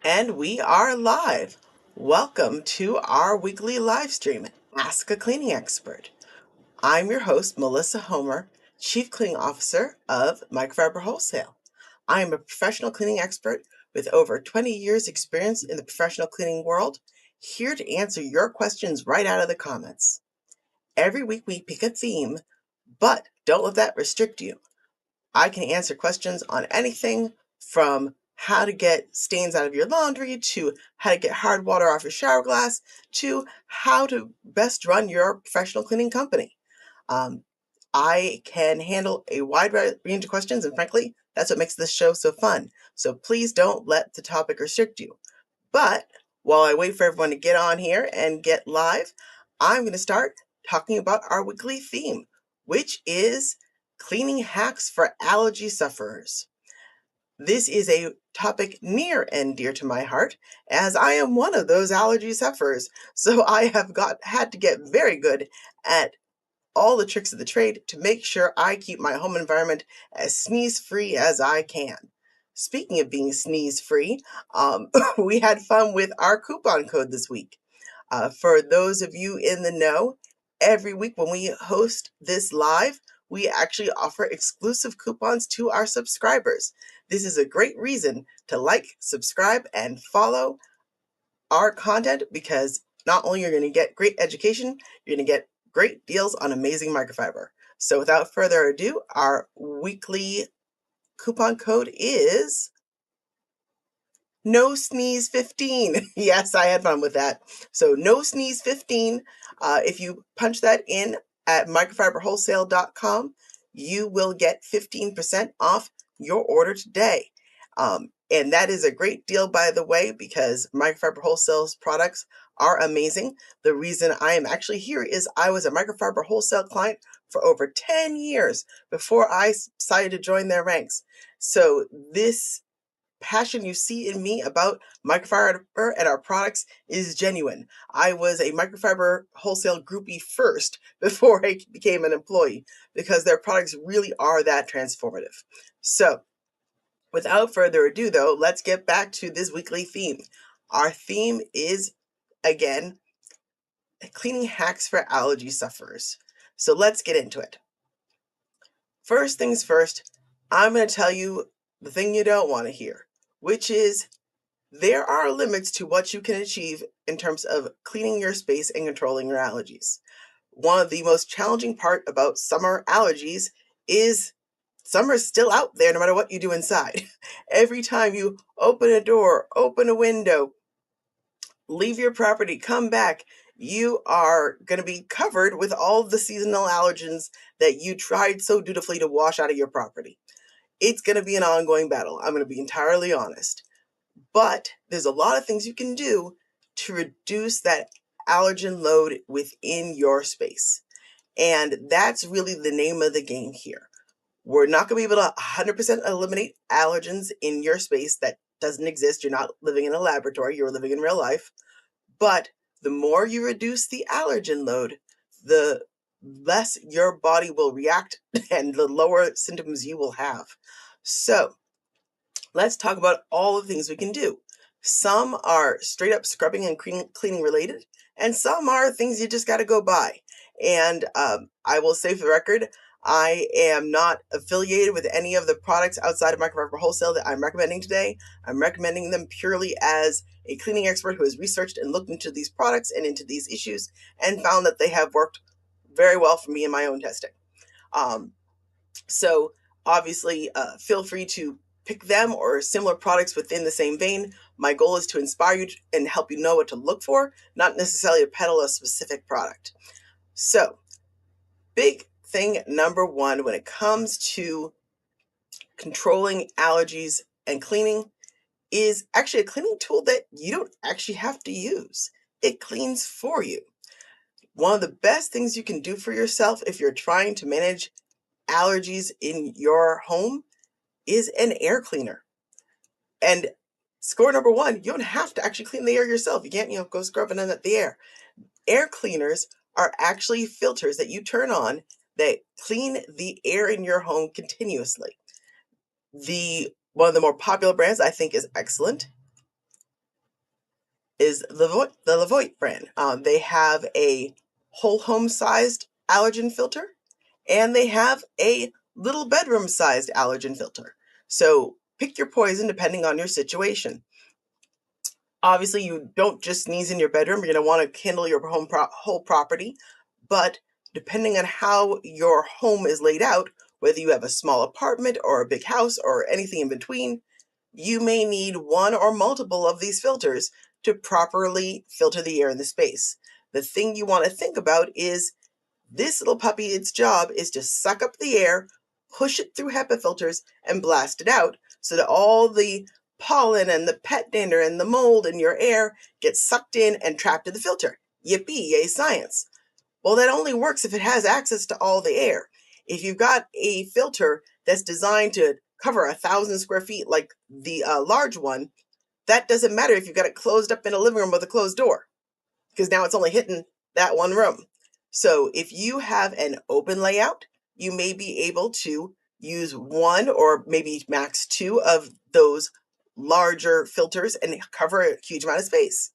And we are live. Welcome to our weekly live stream, Ask a Cleaning Expert. I'm your host, Melissa Homer, Chief Cleaning Officer of Microfiber Wholesale. I am a professional cleaning expert with over 20 years experience in the professional cleaning world, here to answer your questions right out of the comments. Every week we pick a theme, but don't let that restrict you. I can answer questions on anything from how to get stains out of your laundry, to how to get hard water off your shower glass, to how to best run your professional cleaning company. Um, I can handle a wide range of questions, and frankly, that's what makes this show so fun. So please don't let the topic restrict you. But while I wait for everyone to get on here and get live, I'm going to start talking about our weekly theme, which is cleaning hacks for allergy sufferers. This is a topic near and dear to my heart, as I am one of those allergy sufferers. So I have had to get very good at all the tricks of the trade to make sure I keep my home environment as sneeze-free as I can. Speaking of being sneeze-free, we had fun with our coupon code this week. For those of you in the know, every week when we host this live, we actually offer exclusive coupons to our subscribers. This is a great reason to like, subscribe, and follow our content, because not only are you going to get great education, you're going to get great deals on amazing microfiber. So without further ado, our weekly coupon code is No Sneeze 15. Yes, I had fun with that. So No Sneeze 15. If you punch that in at microfiberwholesale.com, you will get 15% off your order today. And that is a great deal, by the way, because Microfiber Wholesale's products are amazing. The reason I am actually here is I was a Microfiber Wholesale client for over 10 years before I decided to join their ranks. So this passion you see in me about microfiber and our products is genuine. I was a microfiber wholesale groupie first before I became an employee, because their products really are that transformative. So without further ado, though, let's get back to this weekly theme. Our theme is, again, cleaning hacks for allergy sufferers. So let's get into it. First things first, I'm going to tell you the thing you don't want to hear, which is there are limits to what you can achieve in terms of cleaning your space and controlling your allergies. One of the most challenging part about summer allergies is summer's still out there no matter what you do inside. Every time you open a door, open a window, leave your property, come back, you are going to be covered with all of the seasonal allergens that you tried so dutifully to wash out of your property. It's going to be an ongoing battle. I'm going to be entirely honest. But there's a lot of things you can do to reduce that allergen load within your space. And that's really the name of the game here. We're not going to be able to 100% eliminate allergens in your space. That doesn't exist. You're not living in a laboratory. You're living in real life. But the more you reduce the allergen load, the less your body will react and the lower symptoms you will have. So let's talk about all the things we can do. Some are straight up scrubbing and cleaning related, and some are things you just got to go buy. And I will say for the record, I am not affiliated with any of the products outside of Microfiber Wholesale that I'm recommending today. I'm recommending them purely as a cleaning expert who has researched and looked into these products and into these issues and found that they have worked very well for me in my own testing. So obviously, feel free to pick them or similar products within the same vein. My goal is to inspire you and help you know what to look for, not necessarily to peddle a specific product. So, big thing number one when it comes to controlling allergies and cleaning is actually a cleaning tool that you don't actually have to use. It cleans for you. One of the best things you can do for yourself if you're trying to manage allergies in your home is an air cleaner. And score number one, you don't have to actually clean the air yourself. You can't, go scrubbing in the air. Air cleaners are actually filters that you turn on that clean the air in your home continuously. One of the more popular brands I think is excellent is the Levoit brand. They have a whole home sized allergen filter, and they have a little bedroom sized allergen filter. So pick your poison depending on your situation. Obviously, you don't just sneeze in your bedroom. You're going to want to handle your whole property. But depending on how your home is laid out, whether you have a small apartment or a big house or anything in between, you may need one or multiple of these filters to properly filter the air in the space. The thing you want to think about is this little puppy, its job is to suck up the air, push it through HEPA filters, and blast it out so that all the pollen and the pet dander and the mold in your air gets sucked in and trapped in the filter. Yippee, yay science. Well, that only works if it has access to all the air. If you've got a filter that's designed to cover 1,000 square feet like the large one, that doesn't matter if you've got it closed up in a living room with a closed door, because now it's only hitting that one room. So if you have an open layout, you may be able to use one or maybe max two of those larger filters and cover a huge amount of space.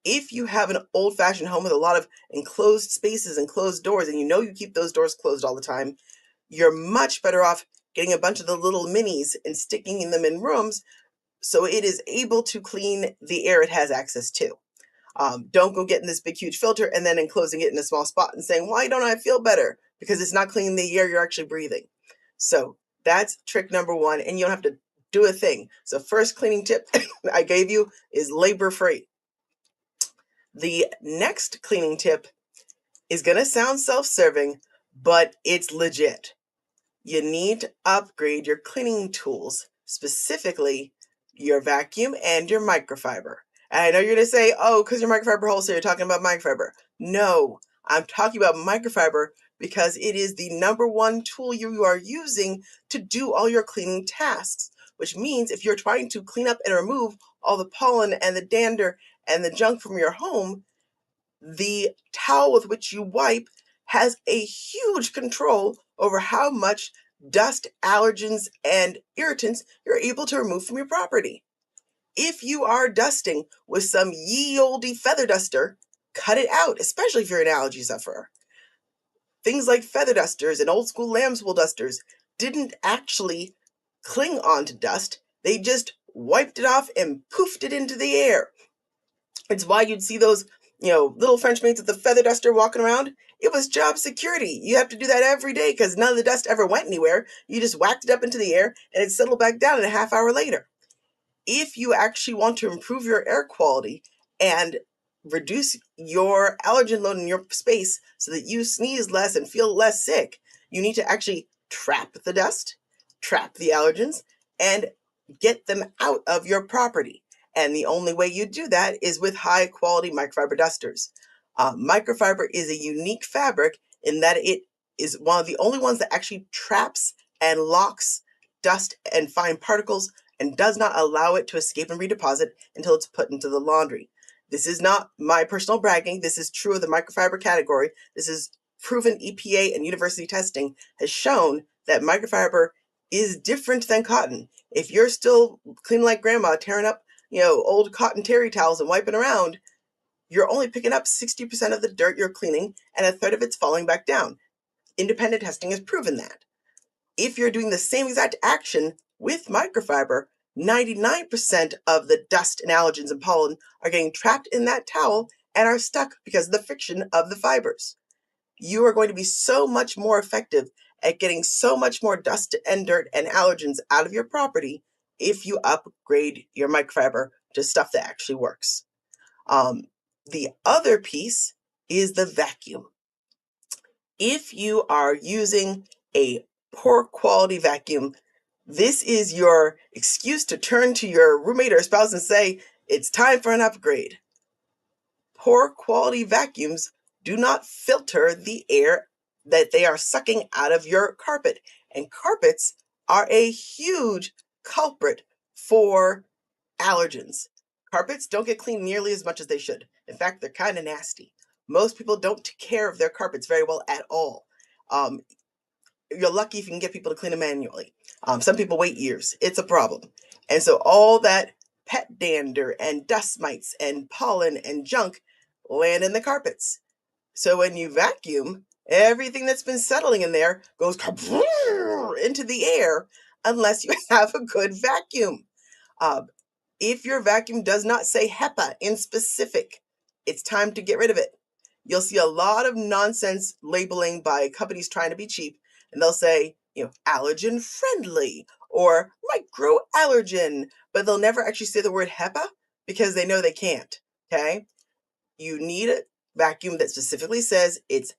If you have an old-fashioned home with a lot of enclosed spaces and closed doors, and you know you keep those doors closed all the time, you're much better off getting a bunch of the little minis and sticking them in rooms so it is able to clean the air it has access to. Don't go getting this big, huge filter and then enclosing it in a small spot and saying, why don't I feel better? Because it's not cleaning the air you're actually breathing. So that's trick number one, and you don't have to do a thing. So first cleaning tip I gave you is labor-free. The next cleaning tip is going to sound self-serving, but it's legit. You need to upgrade your cleaning tools, specifically your vacuum and your microfiber. And I know you're going to say, oh, because your microfiber wholesale, you're talking about microfiber. No, I'm talking about microfiber because it is the number one tool you are using to do all your cleaning tasks, which means if you're trying to clean up and remove all the pollen and the dander and the junk from your home, the towel with which you wipe has a huge control over how much dust, allergens, and irritants you're able to remove from your property. If you are dusting with some ye olde feather duster, cut it out, especially if you're an allergy sufferer. Things like feather dusters and old school lamb's wool dusters didn't actually cling onto dust. They just wiped it off and poofed it into the air. It's why you'd see those, little French maids with the feather duster walking around. It was job security. You have to do that every day because none of the dust ever went anywhere. You just whacked it up into the air and it settled back down in a half hour later. If you actually want to improve your air quality and reduce your allergen load in your space so that you sneeze less and feel less sick, you need to actually trap the dust, trap the allergens, and get them out of your property. And the only way you do that is with high quality microfiber dusters. Microfiber is a unique fabric in that it is one of the only ones that actually traps and locks dust and fine particles and does not allow it to escape and redeposit until it's put into the laundry. This is not my personal bragging. This is true of the microfiber category. This is proven. EPA and university testing has shown that microfiber is different than cotton. If you're still cleaning like grandma, tearing up, old cotton terry towels and wiping around, you're only picking up 60% of the dirt you're cleaning and a third of it's falling back down. Independent testing has proven that. If you're doing the same exact action with microfiber, 99% of the dust and allergens and pollen are getting trapped in that towel and are stuck because of the friction of the fibers. You are going to be so much more effective at getting so much more dust and dirt and allergens out of your property if you upgrade your microfiber to stuff that actually works. The other piece is the vacuum. If you are using a poor quality vacuum, this is your excuse to turn to your roommate or spouse and say, it's time for an upgrade. Poor quality vacuums do not filter the air that they are sucking out of your carpet. And carpets are a huge culprit for allergens. Carpets don't get cleaned nearly as much as they should. In fact, they're kind of nasty. Most people don't take care of their carpets very well at all. You're lucky if you can get people to clean them manually. Some people wait years. It's a problem. And so all that pet dander and dust mites and pollen and junk land in the carpets. So when you vacuum, everything that's been settling in there goes into the air unless you have a good vacuum. Uh, if your vacuum does not say HEPA in specific, it's time to get rid of it. You'll see a lot of nonsense labeling by companies trying to be cheap, and they'll say, allergen friendly or micro allergen, but they'll never actually say the word HEPA because they know they can't. Okay? You need a vacuum that specifically says it's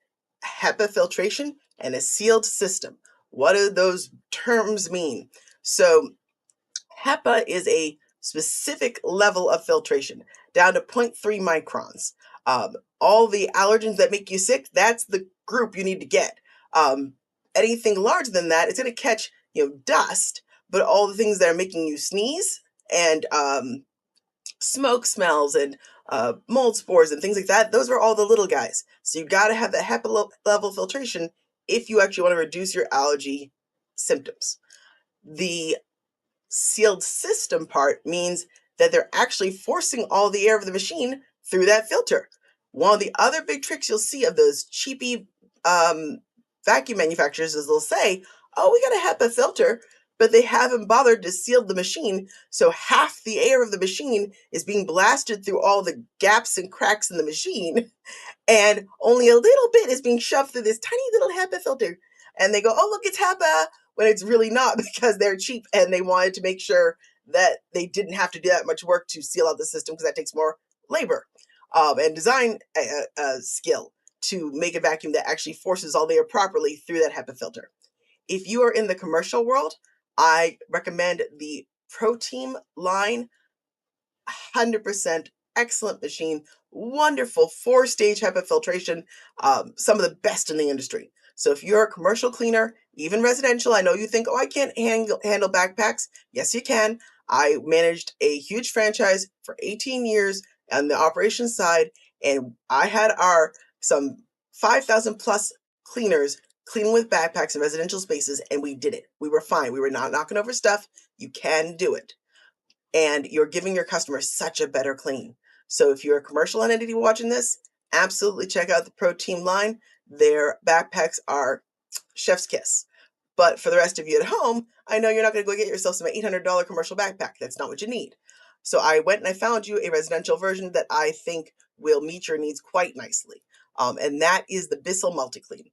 HEPA filtration and a sealed system. What do those terms mean? So HEPA is a specific level of filtration, down to 0.3 microns. All the allergens that make you sick, that's the group you need to get. Anything larger than that, it's going to catch dust, but all the things that are making you sneeze and smoke smells and mold spores and things like that, those are all the little guys. So you got to have that HEPA level filtration if you actually want to reduce your allergy symptoms. The sealed system part means that they're actually forcing all the air of the machine through that filter. One of the other big tricks you'll see of those cheapy vacuum manufacturers is they'll say, oh, we got a HEPA filter, but they haven't bothered to seal the machine, so half the air of the machine is being blasted through all the gaps and cracks in the machine, and only a little bit is being shoved through this tiny little HEPA filter. And they go, oh, look, it's HEPA, when it's really not, because they're cheap and they wanted to make sure that they didn't have to do that much work to seal out the system, because that takes more labor and design skill to make a vacuum that actually forces all the air properly through that HEPA filter. If you are in the commercial world, I recommend the ProTeam line. 100% excellent machine, wonderful 4-stage HEPA filtration, some of the best in the industry. So if you're a commercial cleaner, even residential, I know you think, oh, I can't handle backpacks. Yes, you can. I managed a huge franchise for 18 years on the operations side, and I had some 5,000 plus cleaners cleaning with backpacks in residential spaces, and we did it. We were fine. We were not knocking over stuff. You can do it. And you're giving your customers such a better clean. So if you're a commercial entity watching this, absolutely check out the ProTeam line. Their backpacks are chef's kiss. But for the rest of you at home, I know you're not going to go get yourself some $800 commercial backpack. That's not what you need. So I went and I found you a residential version that I think will meet your needs quite nicely. And that is the Bissell Multi-Clean.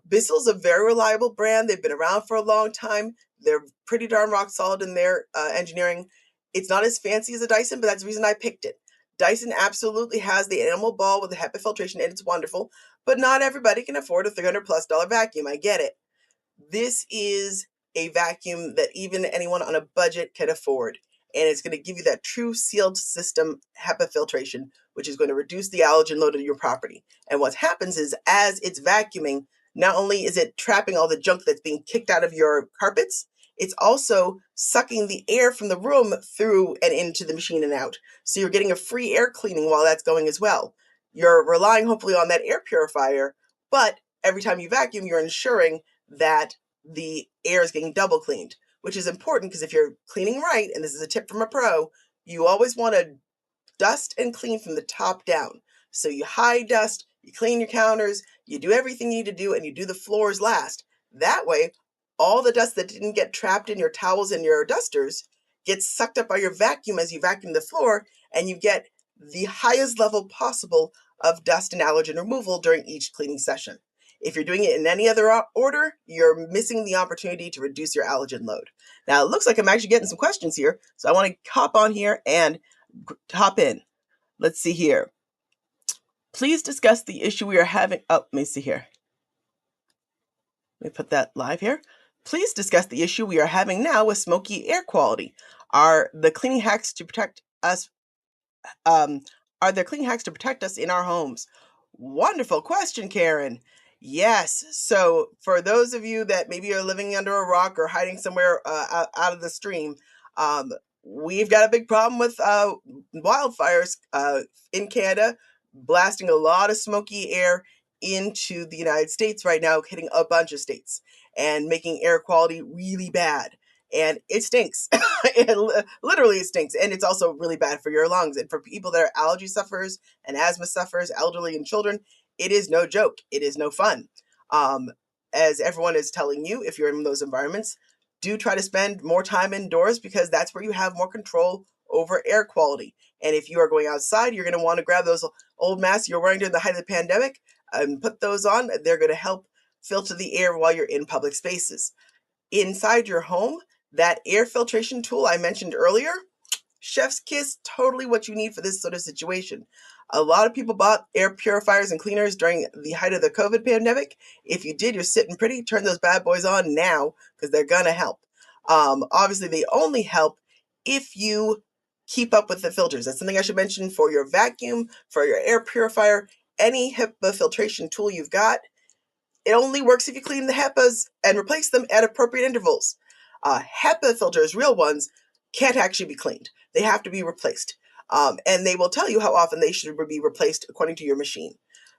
Bissell's a very reliable brand. They've been around for a long time. They're pretty darn rock solid in their engineering. It's not as fancy as a Dyson, but that's the reason I picked it. Dyson absolutely has the animal ball with the HEPA filtration, and it's wonderful, but not everybody can afford a $300+ vacuum. I get it. This is a vacuum that even anyone on a budget can afford, and it's going to give you that true sealed system HEPA filtration, which is going to reduce the allergen load of your property. And what happens is, as it's vacuuming, not only is it trapping all the junk that's being kicked out of your carpets, it's also sucking the air from the room through and into the machine and out. So you're getting a free air cleaning while that's going as well. You're relying hopefully on that air purifier, but every time you vacuum, you're ensuring that the air is getting double cleaned, which is important because if you're cleaning right, and this is a tip from a pro, you always want to dust and clean from the top down. So you high dust, you clean your counters, you do everything you need to do, and you do the floors last. That way, all the dust that didn't get trapped in your towels and your dusters gets sucked up by your vacuum as you vacuum the floor, and you get the highest level possible of dust and allergen removal during each cleaning session. If you're doing it in any other order, you're missing the opportunity to reduce your allergen load. Now, it looks like I'm actually getting some questions here, so I want to hop on here and hop in. Let's see here. Please discuss the issue we are having. Oh, let me see here. Let me put that live here. Please discuss the issue we are having now with smoky air quality. Are the cleaning hacks to protect us? Are there cleaning hacks to protect us in our homes? Wonderful question, Karen. Yes. So for those of you that maybe are living under a rock or hiding somewhere out of the stream, we've got a big problem with wildfires in Canada, blasting a lot of smoky air into the United States right now, hitting a bunch of states and making air quality really bad. and it stinks. Literally, it stinks, and it's also really bad for your lungs. And for people that are allergy sufferers and asthma sufferers, elderly and children, it is no joke. It is no fun. Um, as everyone is telling you, if you're in those environments, do try to spend more time indoors because that's where you have more control over air quality. And if you are going outside, you're going to want to grab those old masks you're wearing during the height of the pandemic and put those on. They're going to help filter the air while you're in public spaces. Inside your home, that air filtration tool I mentioned earlier, chef's kiss, totally what you need for this sort of situation. A lot of people bought air purifiers and cleaners during the height of the COVID pandemic. If you did, you're sitting pretty. Turn those bad boys on now because they're going to help. Obviously, they only help if you keep up with the filters. That's something I should mention for your vacuum, for your air purifier, any HEPA filtration tool you've got. It only works if you clean the HEPAs and replace them at appropriate intervals. HEPA filters, real ones, can't actually be cleaned. They have to be replaced. And they will tell you how often they should be replaced according to your machine.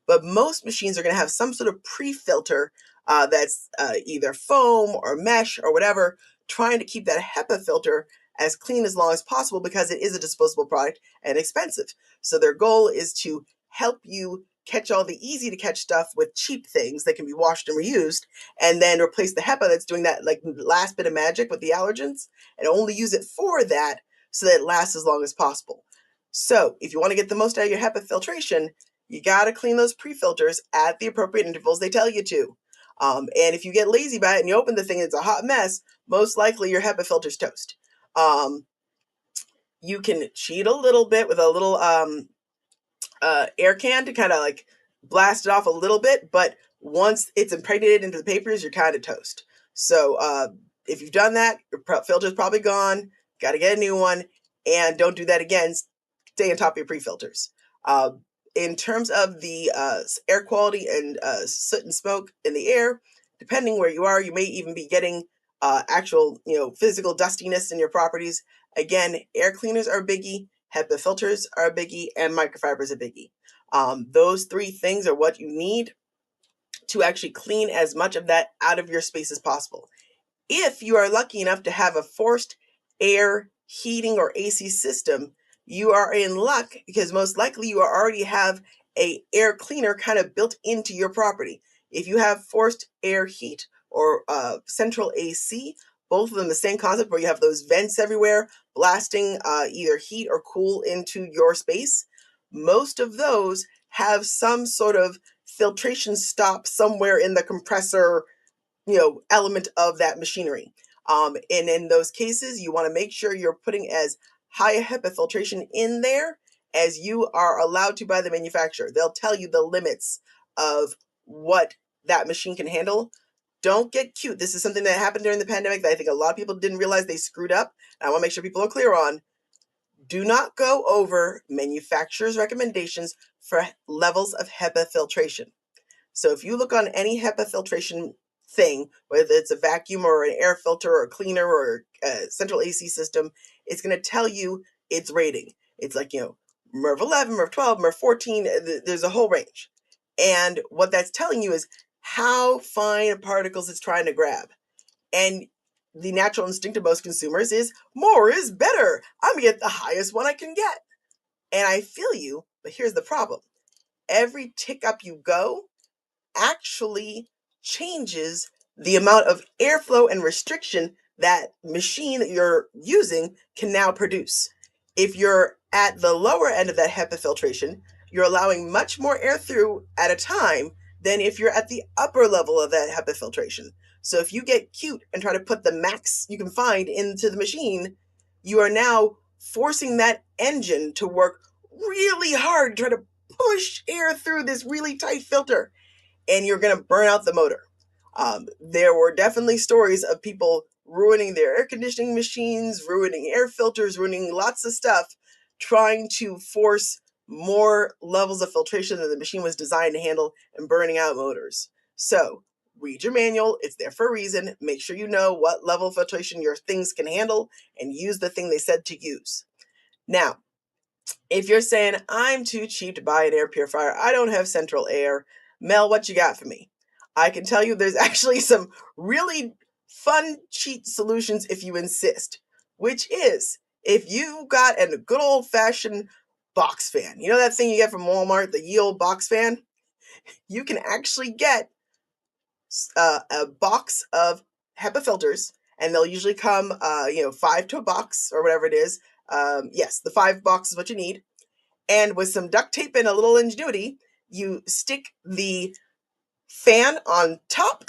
But most machines are going to have some sort of pre-filter that's either foam or mesh or whatever, trying to keep that HEPA filter as clean as long as possible because it is a disposable product and expensive. So their goal is to help you catch all the easy to catch stuff with cheap things that can be washed and reused, and then replace the HEPA that's doing that like last bit of magic with the allergens, and only use it for that so that it lasts as long as possible. So if you want to get the most out of your HEPA filtration, you got to clean those pre-filters at the appropriate intervals they tell you to. And if you get lazy about it and you open the thing and it's a hot mess, most likely your HEPA filter's toast. You can cheat a little bit with a little air can to kind of like blast it off a little bit, but once it's impregnated into the papers, you're kind of toast. So if you've done that, your filter's probably gone. Got to get a new one, and don't do that again. Stay on top of your pre-filters. In terms of the air quality and soot and smoke in the air, depending where you are, you may even be getting actual, physical dustiness in your properties. Again, air cleaners are a biggie, HEPA filters are a biggie, and microfiber is a biggie. Those three things are what you need to actually clean as much of that out of your space as possible. If you are lucky enough to have a forced air heating or AC system, you are in luck because most likely you already have a air cleaner kind of built into your property. If you have forced air heat or central AC, both of them the same concept where you have those vents everywhere blasting either heat or cool into your space. Most of those have some sort of filtration stop somewhere in the compressor element of that machinery. And in those cases, you want to make sure you're putting as high a HEPA filtration in there as you are allowed to by the manufacturer. They'll tell you the limits of what that machine can handle. Don't get cute. This is something that happened during the pandemic that I think a lot of people didn't realize they screwed up. I want to make sure people are clear on. Do not go over manufacturer's recommendations for levels of HEPA filtration. So if you look on any HEPA filtration thing, whether it's a vacuum or an air filter or a cleaner or a central AC system, it's going to tell you its rating. It's like, MERV 11, MERV 12, MERV 14, there's a whole range. And what that's telling you is how fine particles it's trying to grab. And the natural instinct of most consumers is more is better. I'm going to get the highest one I can get. And I feel you, but here's the problem. Every tick up you go actually changes the amount of airflow and restriction that machine that you're using can now produce. If you're at the lower end of that HEPA filtration, you're allowing much more air through at a time than if you're at the upper level of that HEPA filtration. So if you get cute and try to put the max you can find into the machine, you are now forcing that engine to work really hard to try to push air through this really tight filter, and you're going to burn out the motor. There were definitely stories of people ruining their air conditioning machines, ruining air filters, ruining lots of stuff, trying to force more levels of filtration than the machine was designed to handle and burning out motors. So read your manual. It's there for a reason. Make sure you know what level of filtration your things can handle and use the thing they said to use. Now, if you're saying, I'm too cheap to buy an air purifier, I don't have central air, Mel, what you got for me? I can tell you there's actually some really fun cheat solutions if you insist, which is if you got a good old-fashioned box fan, you know that thing you get from Walmart, the ye old box fan? You can actually get a box of HEPA filters, and they'll usually come, 5 to a box or whatever it is. Yes, the 5 box is what you need. And with some duct tape and a little ingenuity, you stick the fan on top.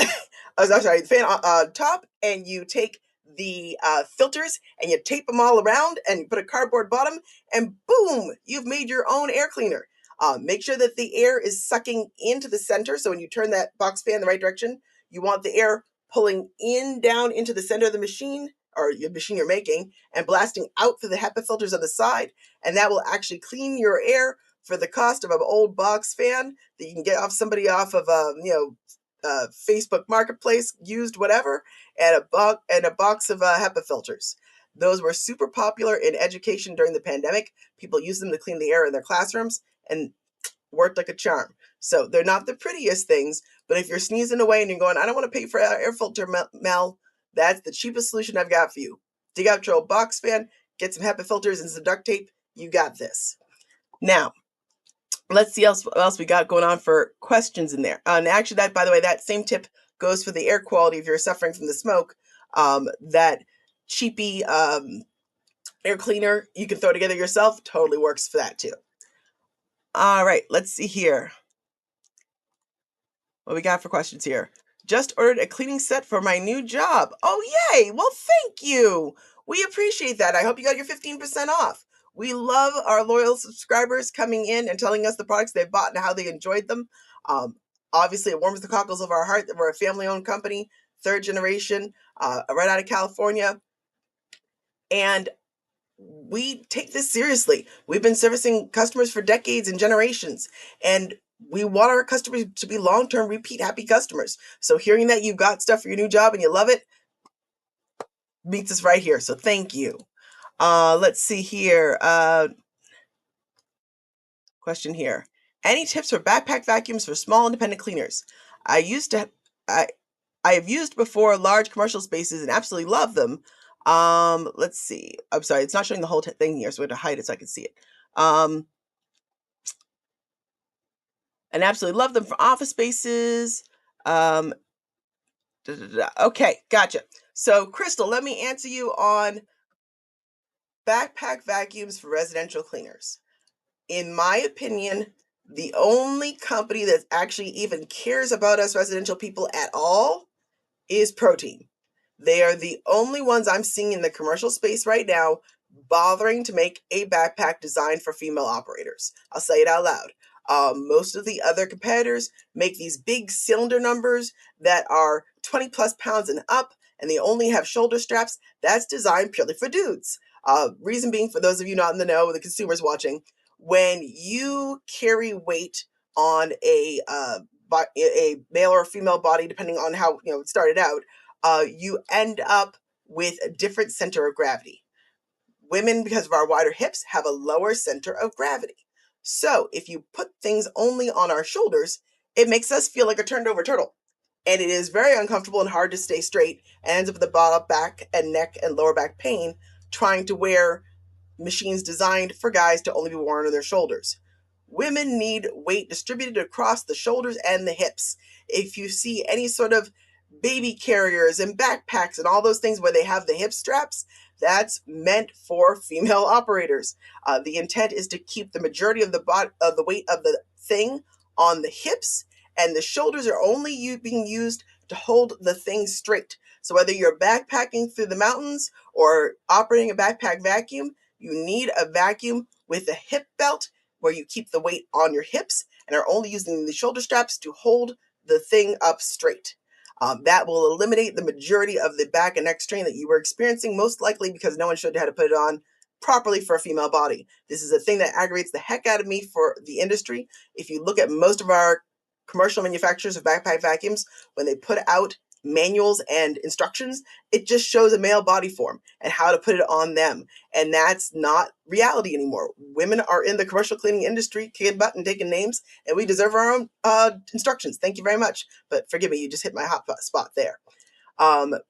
I'm sorry, the fan on top, and you take the filters and you tape them all around and you put a cardboard bottom, and boom, you've made your own air cleaner. Make sure that the air is sucking into the center. So when you turn that box fan the right direction, you want the air pulling in down into the center of the machine or your machine you're making and blasting out through the HEPA filters on the side. And that will actually clean your air for the cost of an old box fan that you can get off somebody off of Facebook Marketplace, used whatever, and a box of HEPA filters. Those were super popular in education during the pandemic. People used them to clean the air in their classrooms and worked like a charm. So they're not the prettiest things, but if you're sneezing away and you're going, I don't want to pay for an air filter, Mel, that's the cheapest solution I've got for you. Dig out your old box fan, get some HEPA filters and some duct tape. You got this. Now, let's see what else we got going on for questions in there. And actually, that, by the way, that same tip goes for the air quality if you're suffering from the smoke. That cheapy air cleaner you can throw together yourself totally works for that too. All right, let's see here. What we got for questions here? Just ordered a cleaning set for my new job. Oh, yay! Well, thank you. We appreciate that. I hope you got your 15% off. We love our loyal subscribers coming in and telling us the products they've bought and how they enjoyed them. Obviously, it warms the cockles of our heart that we're a family-owned company, 3rd generation, right out of California. And we take this seriously. We've been servicing customers for decades and generations, and we want our customers to be long-term, repeat, happy customers. So hearing that you've got stuff for your new job and you love it meets us right here. So thank you. Let's see here. Question here. Any tips for backpack vacuums for small independent cleaners? I have used before large commercial spaces and absolutely love them. Let's see. I'm sorry, it's not showing the whole thing here, so we have to hide it so I can see it. And absolutely love them for office spaces. Okay, gotcha. So, Crystal, let me answer you on backpack vacuums for residential cleaners. In my opinion, the only company that actually even cares about us residential people at all is Protein. They are the only ones I'm seeing in the commercial space right now bothering to make a backpack designed for female operators. I'll say it out loud. Most of the other competitors make these big cylinder numbers that are 20 plus pounds and up, and they only have shoulder straps. That's designed purely for dudes. Reason being, for those of you not in the know, the consumers watching, when you carry weight on a male or female body, depending on how it started out, you end up with a different center of gravity. Women, because of our wider hips, have a lower center of gravity. So if you put things only on our shoulders, it makes us feel like a turned over turtle. And it is very uncomfortable and hard to stay straight, and ends up with the bottom back and neck and lower back pain trying to wear machines designed for guys to only be worn on their shoulders. Women need weight distributed across the shoulders and the hips. If you see any sort of baby carriers and backpacks and all those things where they have the hip straps, that's meant for female operators. The intent is to keep the majority of the weight of the thing on the hips, and the shoulders are only being used to hold the thing straight. So whether you're backpacking through the mountains or operating a backpack vacuum, you need a vacuum with a hip belt where you keep the weight on your hips and are only using the shoulder straps to hold the thing up straight. That will eliminate the majority of the back and neck strain that you were experiencing, most likely because no one showed you how to put it on properly for a female body. This is a thing that aggravates the heck out of me for the industry. If you look at most of our commercial manufacturers of backpack vacuums, when they put out manuals and instructions, it just shows a male body form and how to put it on them. And that's not reality anymore. Women are in the commercial cleaning industry, kicking butt and taking names, and we deserve our own instructions. Thank you very much. But forgive me, you just hit my hot spot there.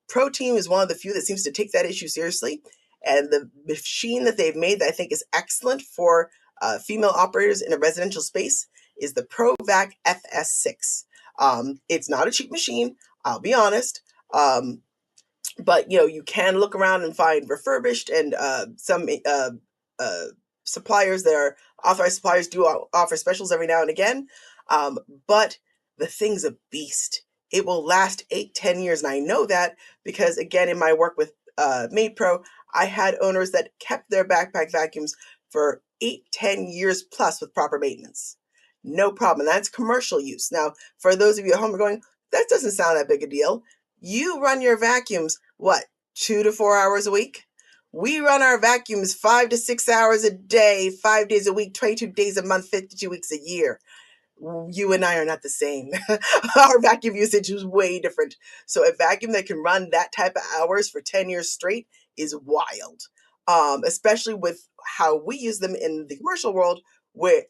Pro Team is one of the few that seems to take that issue seriously, and the machine that they've made that I think is excellent for female operators in a residential space is the ProVac FS6. It's not a cheap machine, I'll be honest. But you can look around and find refurbished, and some uh, suppliers that are authorized suppliers do offer specials every now and again. But the thing's a beast. It will last 8-10 years, and I know that because, again, in my work with Made Pro, I had owners that kept their backpack vacuums for 8-10 years plus with proper maintenance. No problem. And that's commercial use. Now, for those of you at home who are going, that doesn't sound that big a deal. You run your vacuums, what, 2 to 4 hours a week? We run our vacuums 5 to 6 hours a day, 5 days a week, 22 days a month, 52 weeks a year. You and I are not the same. Our vacuum usage is way different. So a vacuum that can run that type of hours for 10 years straight is wild. Especially with how we use them in the commercial world, where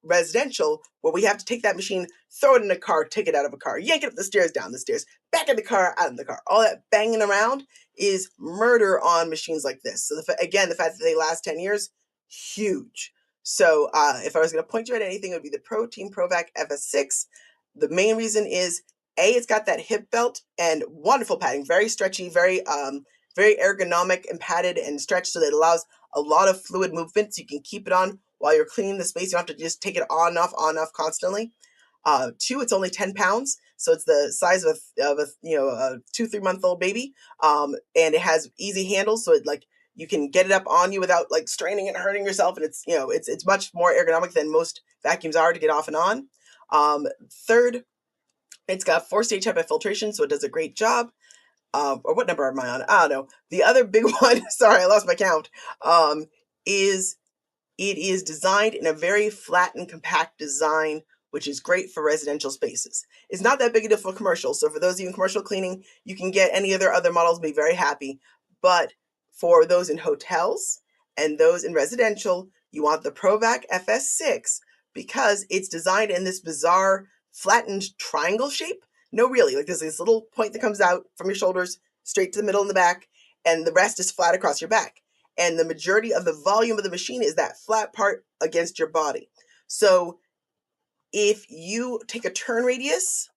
residential, where we have to take that machine, throw it in a car, take it out of a car, yank it up the stairs, down the stairs, back in the car, out in the car. All that banging around is murder on machines like this. So again, the fact that they last 10 years, huge. So if I was going to point you at anything, it would be the Pro Team ProVac FS6. The main reason is it's got that hip belt and wonderful padding, very stretchy, very ergonomic and padded and stretched, so that it allows a lot of fluid movement. So you can keep it on while you're cleaning the space. You don't have to just take it on and off constantly. Two, it's only 10 pounds, so it's the size of a 2-3 month old baby. And it has easy handles, so you can get it up on you without like straining and hurting yourself, and it's much more ergonomic than most vacuums are to get off and on. Third, it's got 4-stage HEPA filtration, so it does a great job. Or what number am I on? I don't know. The other big one, sorry, I lost my count, is it is designed in a very flat and compact design, which is great for residential spaces. It's not that big a deal for commercial. So for those of you in commercial cleaning, you can get any of their other models, be very happy. But for those in hotels and those in residential, you want the ProVac FS6 because it's designed in this bizarre flattened triangle shape. No, really, like there's this little point that comes out from your shoulders straight to the middle and the back, and the rest is flat across your back. And the majority of the volume of the machine is that flat part against your body. So if you take a turn radius,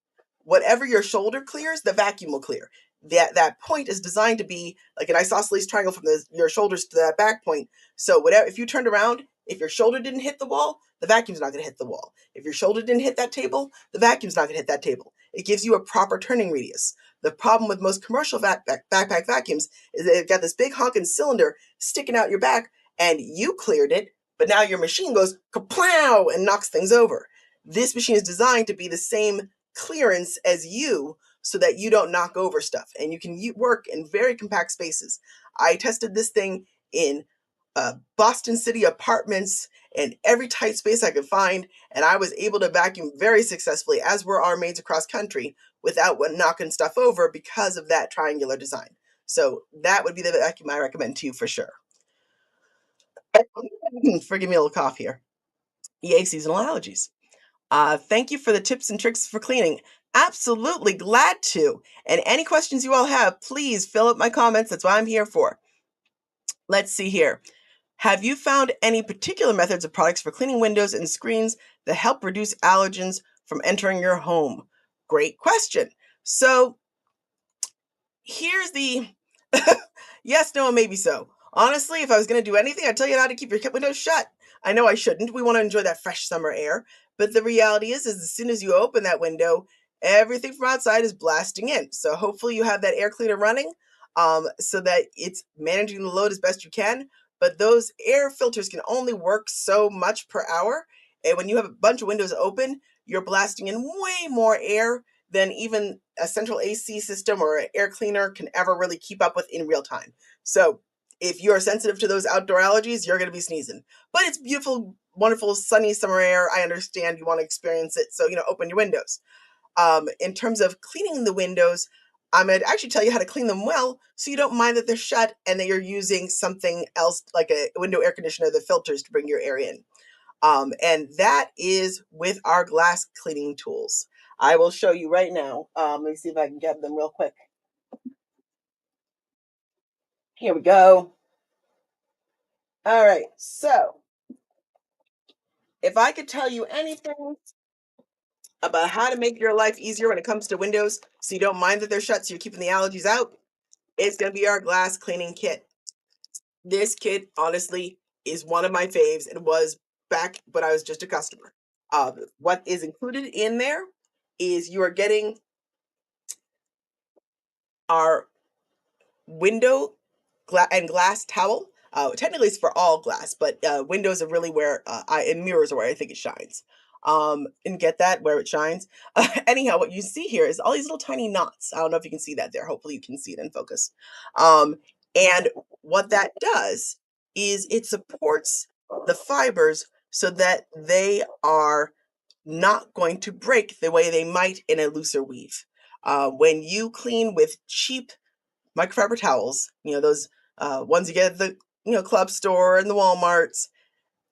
whatever your shoulder clears, the vacuum will clear. That point is designed to be like an isosceles triangle from your shoulders to that back point. So whatever, if you turned around, if your shoulder didn't hit the wall, the vacuum's not going to hit the wall. If your shoulder didn't hit that table, the vacuum's not going to hit that table. It gives you a proper turning radius. The problem with most commercial backpack vacuums is that they've got this big honking cylinder sticking out your back, and you cleared it, but now your machine goes kaplow and knocks things over. This machine is designed to be the same clearance as you, so that you don't knock over stuff, and you can work in very compact spaces. I tested this thing in Boston City apartments and every tight space I could find, and I was able to vacuum very successfully, as were our maids across country, without knocking stuff over because of that triangular design. So that would be the vacuum I recommend to you for sure. Forgive me a little cough here. Yay, seasonal allergies. Thank you for the tips and tricks for cleaning. Absolutely glad to. And any questions you all have, please fill up my comments. That's what I'm here for. Let's see here. Have you found any particular methods or products for cleaning windows and screens that help reduce allergens from entering your home? Great question. So here's the yes, no, and maybe so. Honestly, if I was going to do anything, I'd tell you how to keep your windows shut. I know I shouldn't. We want to enjoy that fresh summer air. But the reality is as soon as you open that window, everything from outside is blasting in. So hopefully you have that air cleaner running so that it's managing the load as best you can. But those air filters can only work so much per hour. And when you have a bunch of windows open, you're blasting in way more air than even a central AC system or an air cleaner can ever really keep up with in real time. So if you're sensitive to those outdoor allergies, you're going to be sneezing. But it's beautiful, wonderful, sunny summer air. I understand you want to experience it. So, open your windows. In terms of cleaning the windows, I'm going to actually tell you how to clean them well so you don't mind that they're shut and that you're using something else like a window air conditioner that filters to bring your air in. And that is with our glass cleaning tools. I will show you right now. Let me see if I can get them real quick. Here we go. All right, so if I could tell you anything about how to make your life easier when it comes to windows so you don't mind that they're shut, so you're keeping the allergies out, it's going to be our glass cleaning kit. This kit, honestly, is one of my faves and was back when I was just a customer. What is included in there is you are getting our window and glass towel. Technically, it's for all glass, but windows are really where and mirrors are where I think it shines. And get that where it shines. Anyhow, what you see here is all these little tiny knots. I don't know if you can see that there. Hopefully, you can see it in focus. And what that does is it supports the fibers so that they are not going to break the way they might in a looser weave. When you clean with cheap microfiber towels, those ones you get at the club store and the Walmarts.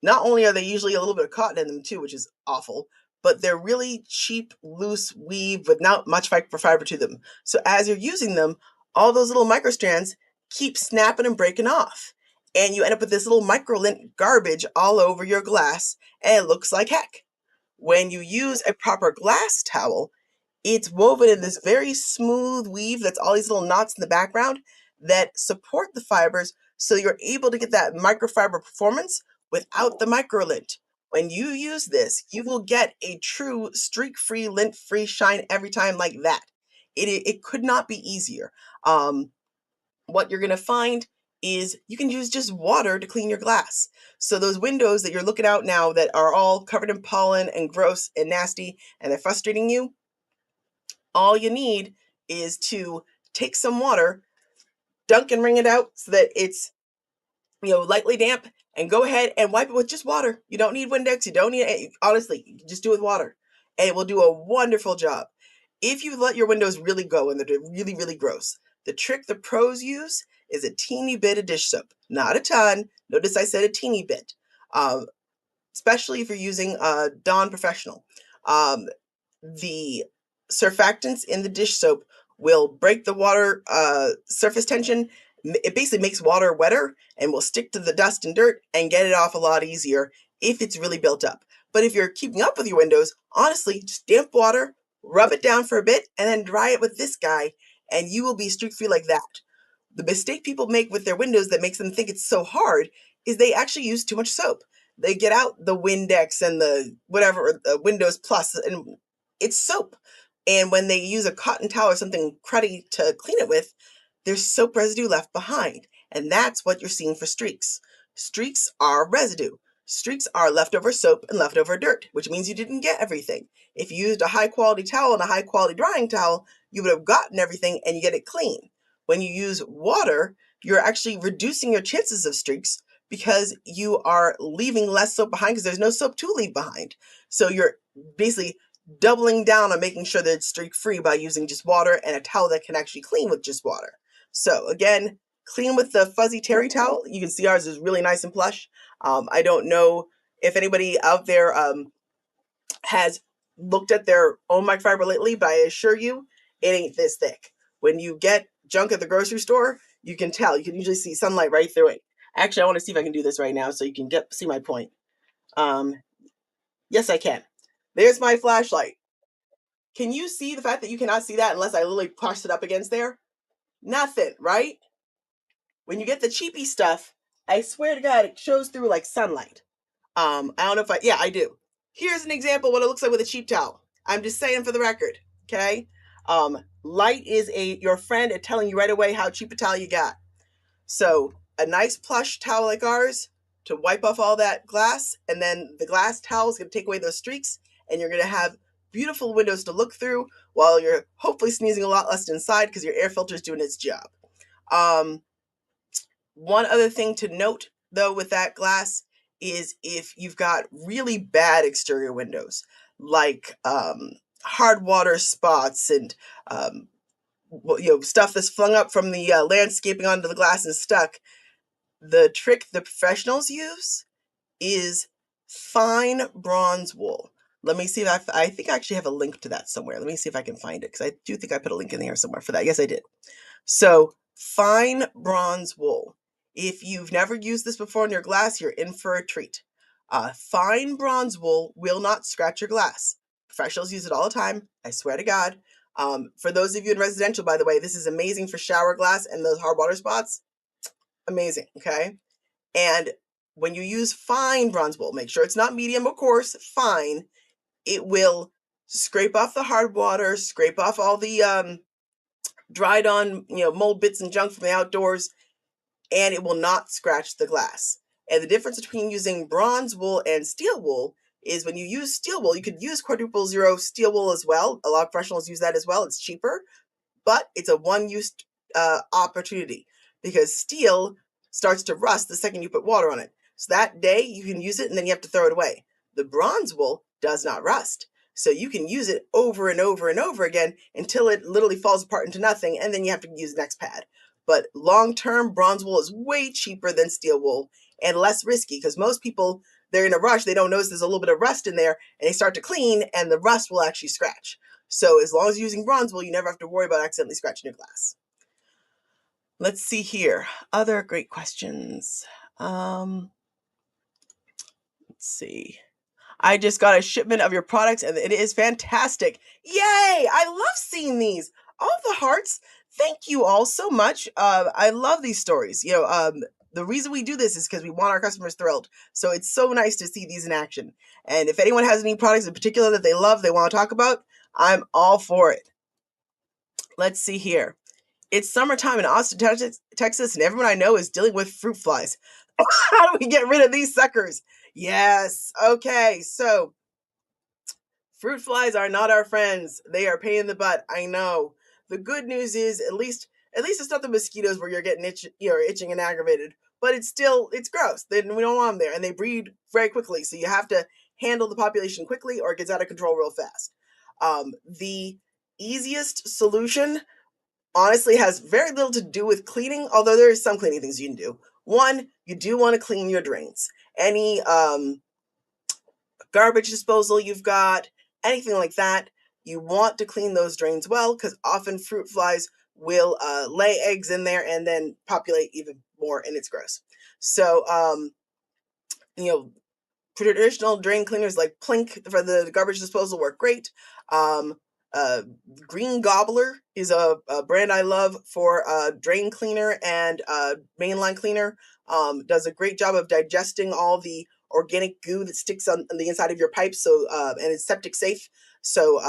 Not only are they usually a little bit of cotton in them too, which is awful, but they're really cheap, loose weave with not much fiber to them. So as you're using them, all those little micro strands keep snapping and breaking off. And you end up with this little microlint garbage all over your glass, and it looks like heck. When you use a proper glass towel, it's woven in this very smooth weave that's all these little knots in the background that support the fibers so you're able to get that microfiber performance without the microlint. When you use this, you will get a true streak-free, lint-free shine every time like that. It could not be easier. What you're going to find is you can use just water to clean your glass. So those windows that you're looking out now that are all covered in pollen and gross and nasty and they're frustrating you, all you need is to take some water, dunk and wring it out so that it's lightly damp, and go ahead and wipe it with just water. You don't need Windex. You don't need, honestly, you just do it with water, and it will do a wonderful job. If you let your windows really go and they're really, really gross, the trick the pros use is a teeny bit of dish soap, not a ton. Notice I said a teeny bit, especially if you're using Dawn Professional. The surfactants in the dish soap will break the water surface tension. It basically makes water wetter and will stick to the dust and dirt and get it off a lot easier if it's really built up. But if you're keeping up with your windows, honestly, just damp water, rub it down for a bit, and then dry it with this guy, and you will be streak free like that. The mistake people make with their windows that makes them think it's so hard is they actually use too much soap. They get out the Windex and the whatever, the Windows Plus, and it's soap. And when they use a cotton towel or something cruddy to clean it with, there's soap residue left behind. And that's what you're seeing for streaks. Streaks are residue. Streaks are leftover soap and leftover dirt, which means you didn't get everything. If you used a high quality towel and a high quality drying towel, you would have gotten everything and you get it clean. When you use water, you're actually reducing your chances of streaks because you are leaving less soap behind because there's no soap to leave behind. So you're basically doubling down on making sure that it's streak free by using just water and a towel that can actually clean with just water. So again, clean with the fuzzy terry towel. You can see ours is really nice and plush. I don't know if anybody out there has looked at their own microfiber lately, but I assure you, it ain't this thick. When you get junk at the grocery store, you can tell. You can usually see sunlight right through it. Actually, I want to see if I can do this right now so you can see my point. Yes, I can. There's my flashlight. Can you see the fact that you cannot see that unless I literally push it up against there? Nothing, right? When you get the cheapy stuff, I swear to God, it shows through like sunlight. I don't know if yeah, I do. Here's an example of what it looks like with a cheap towel. I'm just saying for the record, okay? Light is your friend at telling you right away how cheap a towel you got. So a nice plush towel like ours to wipe off all that glass, and then the glass towel is going to take away those streaks, and you're going to have beautiful windows to look through while you're hopefully sneezing a lot less inside because your air filter is doing its job. One other thing to note, though, with that glass is if you've got really bad exterior windows, like hard water spots and stuff that's flung up from the landscaping onto the glass and stuck, the trick the professionals use is fine bronze wool. Let me see if I think I actually have a link to that somewhere. Let me see if I can find it because I do think I put a link in here somewhere for that. Yes, I did. So Fine bronze wool. If you've never used this before in your glass, you're in for a treat. Fine bronze wool will not scratch your glass. Professionals use it all the time. I swear to God. For those of you in residential, by the way, this is amazing for shower glass and those hard water spots. Amazing, okay? And when you use fine bronze wool, make sure it's not medium or coarse, fine. It will scrape off the hard water, scrape off all the dried on, mold bits and junk from the outdoors, and it will not scratch the glass. And the difference between using bronze wool and steel wool is when you use steel wool, you could use quadruple zero steel wool as well. A lot of professionals use that as well. It's cheaper, but it's a one-use opportunity because steel starts to rust the second you put water on it. So that day you can use it and then you have to throw it away. The bronze wool does not rust. So you can use it over and over and over again until it literally falls apart into nothing, and then you have to use the next pad. But long-term, bronze wool is way cheaper than steel wool and less risky because most people, they're in a rush, they don't notice there's a little bit of rust in there, and they start to clean, and the rust will actually scratch. So as long as you're using bronze wool, you never have to worry about accidentally scratching your glass. Let's see here. Other great questions. Let's see. I just got a shipment of your products and it is fantastic. Yay! I love seeing these. All the hearts. Thank you all so much. I love these stories. The reason we do this is because we want our customers thrilled. So it's so nice to see these in action. And if anyone has any products in particular that they love, they want to talk about, I'm all for it. Let's see here. It's summertime in Austin, Texas, and everyone I know is dealing with fruit flies. How do we get rid of these suckers? Yes. Okay. So fruit flies are not our friends. They are pain in the butt. I know. The good news is at least it's not the mosquitoes where you're getting itching and aggravated. But it's gross. Then we don't want them there, and they breed very quickly. So you have to handle the population quickly, or it gets out of control real fast. The easiest solution honestly has very little to do with cleaning, although there is some cleaning things you can do. One, you do want to clean your drains. Any garbage disposal you've got, anything like that, you want to clean those drains well because often fruit flies will lay eggs in there and then populate even more, and it's gross. So, traditional drain cleaners like Plink for the garbage disposal work great. Um, uh, Green Gobbler is a brand I love for drain cleaner and mainline cleaner. Does a great job of digesting all the organic goo that sticks on the inside of your pipes. So and it's septic safe. So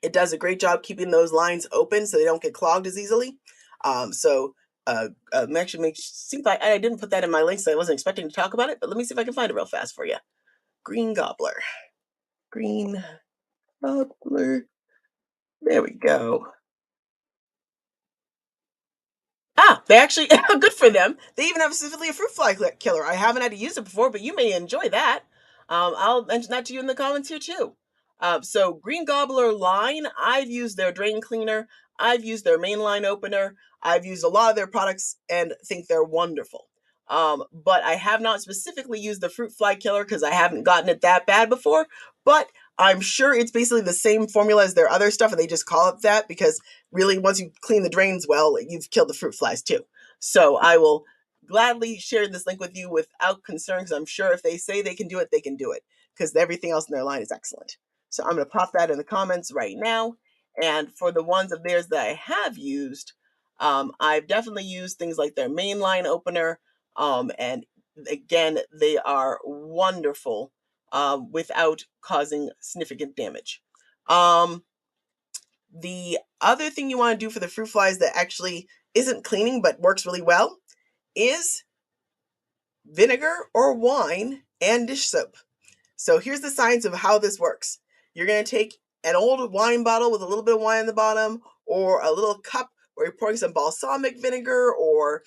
it does a great job keeping those lines open so they don't get clogged as easily. Actually, seems like I didn't put that in my links. So I wasn't expecting to talk about it, but let me see if I can find it real fast for you. Green Gobbler. Green Gobbler. There we go. They actually, good for them. They even have specifically a fruit fly killer. I haven't had to use it before, but you may enjoy that. I'll mention that to you in the comments here too. So Green Gobbler line, I've used their drain cleaner. I've used their main line opener. I've used a lot of their products and think they're wonderful. But I have not specifically used the fruit fly killer because I haven't gotten it that bad before. But I'm sure it's basically the same formula as their other stuff, and they just call it that because really, once you clean the drains well, you've killed the fruit flies too. So I will gladly share this link with you without concern because I'm sure if they say they can do it, they can do it because everything else in their line is excellent. So I'm going to pop that in the comments right now. And for the ones of theirs that I have used, I've definitely used things like their main line opener. And again, they are wonderful without causing significant damage. The other thing you want to do for the fruit flies that actually isn't cleaning but works really well is vinegar or wine and dish soap. So here's the science of how this works. You're going to take an old wine bottle with a little bit of wine in the bottom, or a little cup where you're pouring some balsamic vinegar or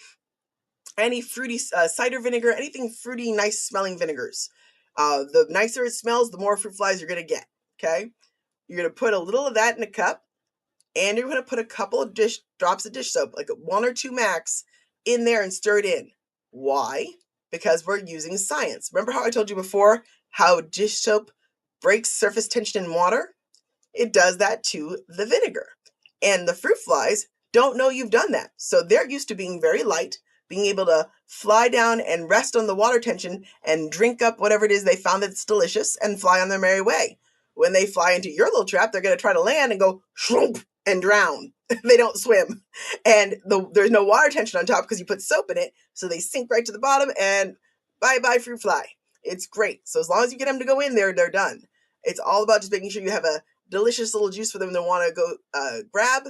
any fruity cider vinegar, anything fruity, nice smelling vinegars. The nicer it smells, the more fruit flies you're going to get. Okay? You're going to put a little of that in a cup, and you're going to put a couple of drops of dish soap, like 1 or 2 max, in there and stir it in. Why? Because we're using science. Remember how I told you before how dish soap breaks surface tension in water? It does that to the vinegar. And the fruit flies don't know you've done that. So they're used to being very light, being able to fly down and rest on the water tension and drink up whatever it is they found that's delicious and fly on their merry way. When they fly into your little trap, they're going to try to land and go shroomp and drown. They don't swim. And there's no water tension on top because you put soap in it, so they sink right to the bottom and bye-bye fruit fly. It's great. So as long as you get them to go in there, they're done. It's all about just making sure you have a delicious little juice for them to want to go grab.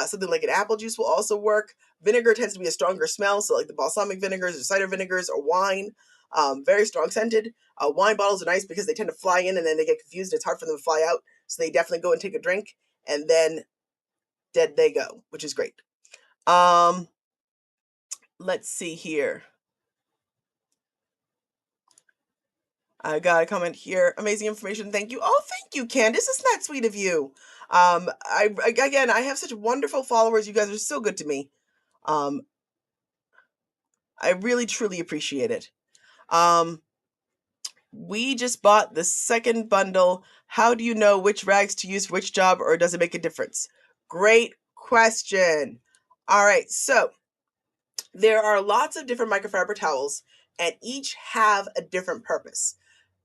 Something like an apple juice will also work. Vinegar tends to be a stronger smell, so like the balsamic vinegars or cider vinegars or wine, very strong scented. Wine bottles are nice because they tend to fly in and then they get confused. It's hard for them to fly out, so they definitely go and take a drink, and then dead they go, which is great. Let's see here. I got a comment here. Amazing information. Thank you. Oh, thank you, Candace. Isn't that sweet of you? I have such wonderful followers. You guys are so good to me. Um, I really truly appreciate it. We just bought the second bundle. How do you know which rags to use for which job, or does it make a difference? Great question. All right, so there are lots of different microfiber towels, and each have a different purpose.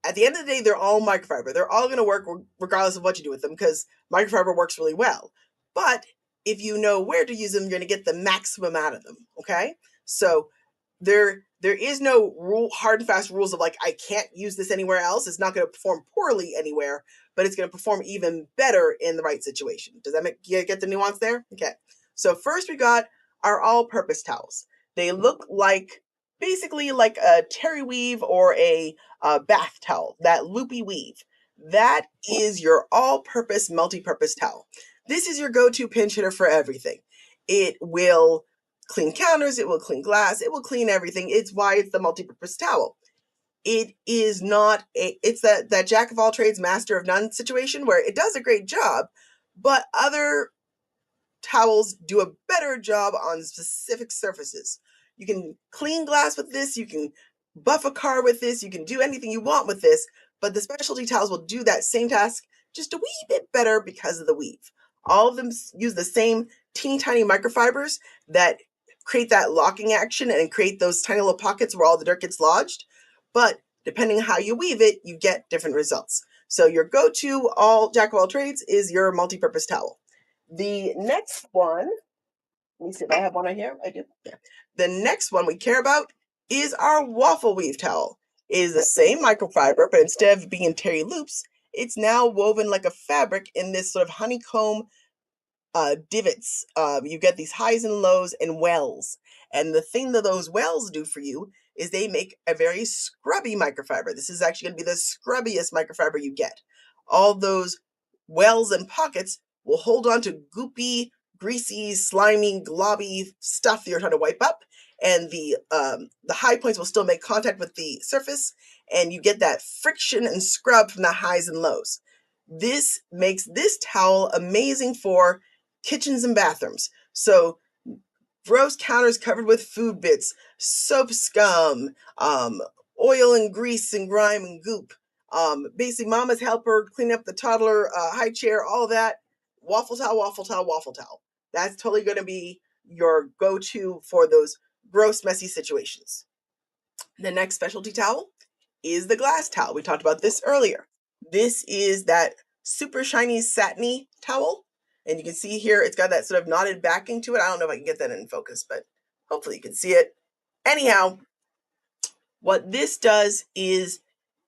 At the end of the day, they're all microfiber. They're all going to work regardless of what you do with them because microfiber works really well. But if you know where to use them, you're going to get the maximum out of them. Okay, so there is no hard and fast rules of like I can't use this anywhere else. It's not going to perform poorly anywhere, but it's going to perform even better in the right situation. Does that make you get the nuance there? Okay. So first we got our all-purpose towels. They look like basically like a terry weave or a bath towel, that loopy weave. That is your all-purpose, multi-purpose towel. This is your go-to pinch hitter for everything. It will clean counters, it will clean glass, it will clean everything. It's why it's the multi-purpose towel. It is not it's that jack of all trades, master of none situation where it does a great job, but other towels do a better job on specific surfaces. You can clean glass with this, you can buff a car with this, you can do anything you want with this, but the specialty towels will do that same task just a wee bit better because of the weave. All of them use the same teeny tiny microfibers that create that locking action and create those tiny little pockets where all the dirt gets lodged. But depending on how you weave it, you get different results. So your go-to jack of all trades is your multi-purpose towel. The next one, let me see if I have one right here. I do. Yeah. The next one we care about is our waffle weave towel. It is the same microfiber, but instead of being in terry loops, it's now woven like a fabric in this sort of honeycomb divots. You get these highs and lows and wells. And the thing that those wells do for you is they make a very scrubby microfiber. This is actually going to be the scrubbiest microfiber you get. All those wells and pockets will hold on to goopy, greasy, slimy, globby stuff that you're trying to wipe up. And the high points will still make contact with the surface, and you get that friction and scrub from the highs and lows. This makes this towel amazing for kitchens and bathrooms. So gross counters covered with food bits, soap scum, oil and grease and grime and goop. Basically mama's helper, clean up the toddler high chair, all that. Waffle towel, waffle towel, waffle towel. That's totally going to be your go-to for those gross, messy situations. The next specialty towel is the glass towel. We talked about this earlier. This is that super shiny satiny towel. And you can see here, it's got that sort of knotted backing to it. I don't know if I can get that in focus, but hopefully you can see it. Anyhow, what this does is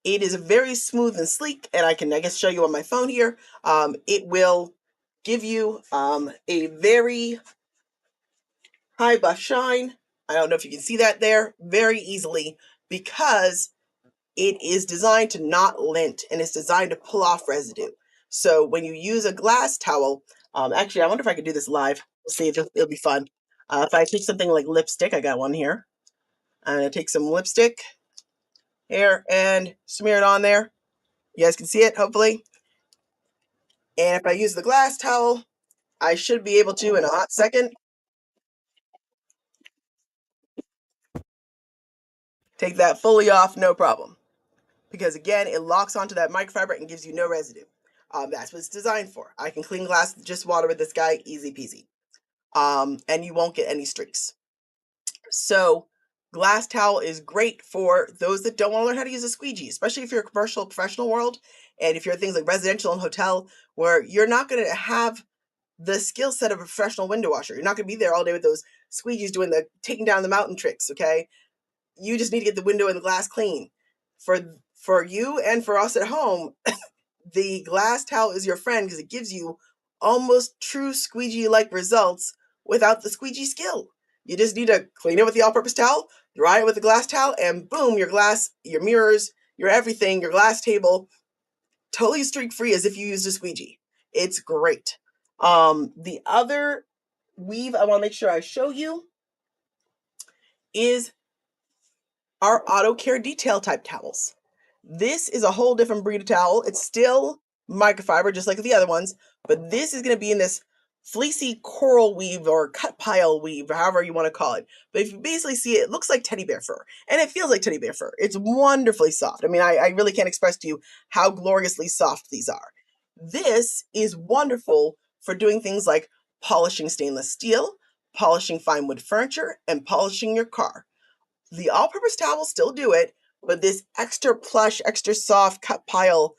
it is very smooth and sleek, and I guess, show you on my phone here. It will give you a very high buff shine. I don't know if you can see that there very easily because it is designed to not lint and it's designed to pull off residue. So when you use a glass towel, actually, I wonder if I could do this live. We'll see if it'll be fun. If I take something like lipstick, I got one here. I'm going to take some lipstick here and smear it on there. You guys can see it, hopefully. And if I use the glass towel, I should be able to, in a hot second, take that fully off, no problem. Because again, it locks onto that microfiber and gives you no residue. That's what it's designed for. I can clean glass with just water with this guy, easy peasy. and you won't get any streaks. So glass towel is great for those that don't want to learn how to use a squeegee, especially if you're a commercial professional world, and if you're things like residential and hotel where you're not going to have the skill set of a professional window washer. You're not going to be there all day with those squeegees doing the taking down the mountain tricks, okay? You just need to get the window and the glass clean. For for you and for us at home, the glass towel is your friend because it gives you almost true squeegee like results without the squeegee skill. You just need to clean it with the all purpose towel, dry it with the glass towel, and boom, your glass, your mirrors, your everything, your glass table, totally streak free as if you used a squeegee. It's great. The other weave I want to make sure I show you is our auto care detail type towels. This is a whole different breed of towel. It's still microfiber, just like the other ones, but this is going to be in this fleecy coral weave or cut pile weave, or however you want to call it. But if you basically see it, it looks like teddy bear fur, and it feels like teddy bear fur. It's wonderfully soft. I mean, I really can't express to you how gloriously soft these are. This is wonderful for doing things like polishing stainless steel, polishing fine wood furniture, and polishing your car. The all-purpose towel will still do it, but this extra plush, extra soft cut pile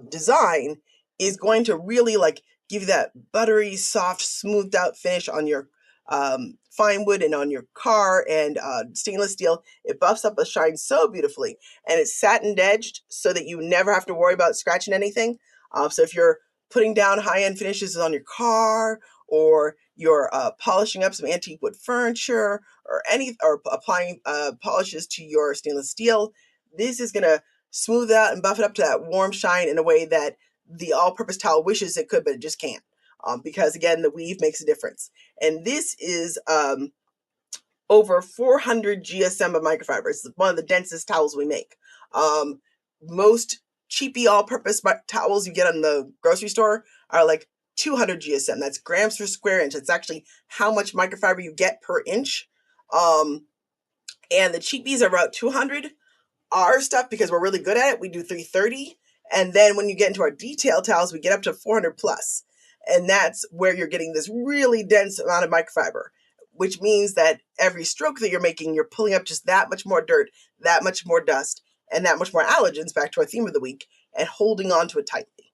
design is going to really like give you that buttery, soft, smoothed out finish on your fine wood and on your car and stainless steel. It buffs up a shine so beautifully, and it's satin edged so that you never have to worry about scratching anything. So if you're putting down high-end finishes on your car, or you're polishing up some antique wood furniture, or applying polishes to your stainless steel, this is going to smooth out and buff it up to that warm shine in a way that the all-purpose towel wishes it could, but it just can't. Because again, the weave makes a difference. And this is over 400 GSM of microfiber. It's one of the densest towels we make. Most cheapy all-purpose towels you get on the grocery store are like 200 GSM. That's grams per square inch. It's actually how much microfiber you get per inch. And the cheapies are about 200. Our stuff, because we're really good at it, we do 330. And then when you get into our detail towels, we get up to 400 plus. And that's where you're getting this really dense amount of microfiber, which means that every stroke that you're making, you're pulling up just that much more dirt, that much more dust, and that much more allergens, back to our theme of the week, and holding on to it tightly.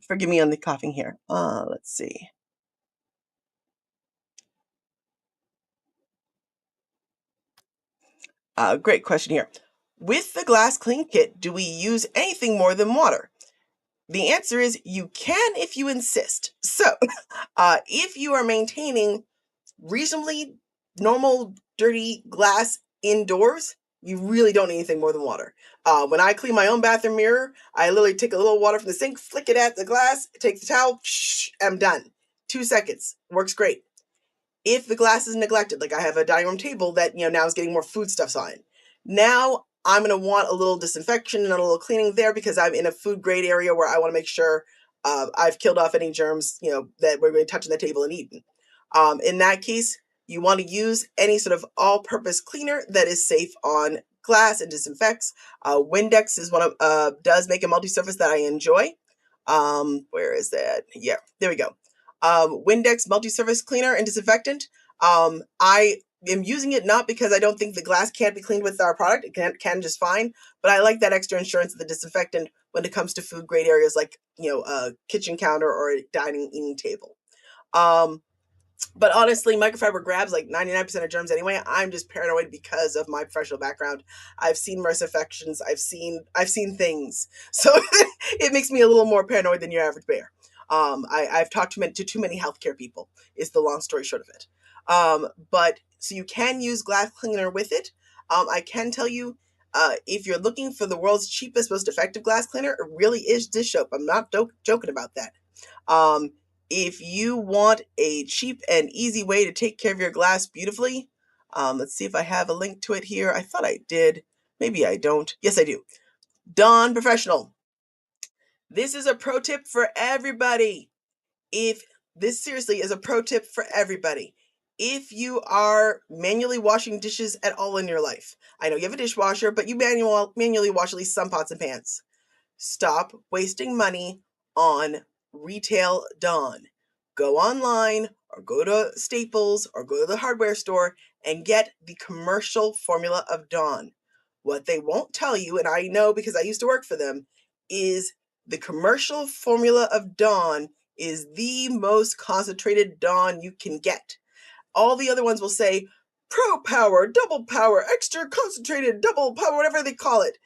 Forgive me on the coughing here. Let's see. Great question here. With the glass clean kit, do we use anything more than water? The answer is you can if you insist. So, if you are maintaining reasonably normal, dirty glass indoors, you really don't need anything more than water. When I clean my own bathroom mirror, I literally take a little water from the sink, flick it at the glass, take the towel, I'm done. 2 seconds. Works great. If the glass is neglected, like I have a dining room table that, now is getting more foodstuffs on it. Now I'm going to want a little disinfection and a little cleaning there because I'm in a food grade area where I want to make sure I've killed off any germs, that we're going to touch on the table and eaten. In that case, you want to use any sort of all-purpose cleaner that is safe on glass and disinfects. Windex is does make a multi-surface that I enjoy. Where is that? Yeah, there we go. Windex multi-surface cleaner and disinfectant. I am using it not because I don't think the glass can't be cleaned with our product. It can just fine, but I like that extra insurance of the disinfectant when it comes to food grade areas like, a kitchen counter or a eating table. But honestly, microfiber grabs like 99% of germs anyway. I'm just paranoid because of my professional background. I've seen MRSA infections. I've seen things. So it makes me a little more paranoid than your average bear. I've talked to too many healthcare people, is the long story short of it. But so you can use glass cleaner with it. I can tell you, if you're looking for the world's cheapest, most effective glass cleaner, it really is dish soap. I'm not joking about that. If you want a cheap and easy way to take care of your glass beautifully, let's see if I have a link to it here. I thought I did. Maybe I don't. Yes, I do. Dawn Professional. This is a pro tip for everybody. If this seriously is a pro tip for everybody. If you are manually washing dishes at all in your life, I know you have a dishwasher, but you manually wash at least some pots and pans. Stop wasting money on retail Dawn. go online or go to Staples or go to the hardware store and get the commercial formula of Dawn. What they won't tell you, and I know because I used to work for them, is the commercial formula of Dawn is the most concentrated Dawn you can get. All the other ones will say Pro Power, Double Power, Extra Concentrated, Double Power, whatever they call it.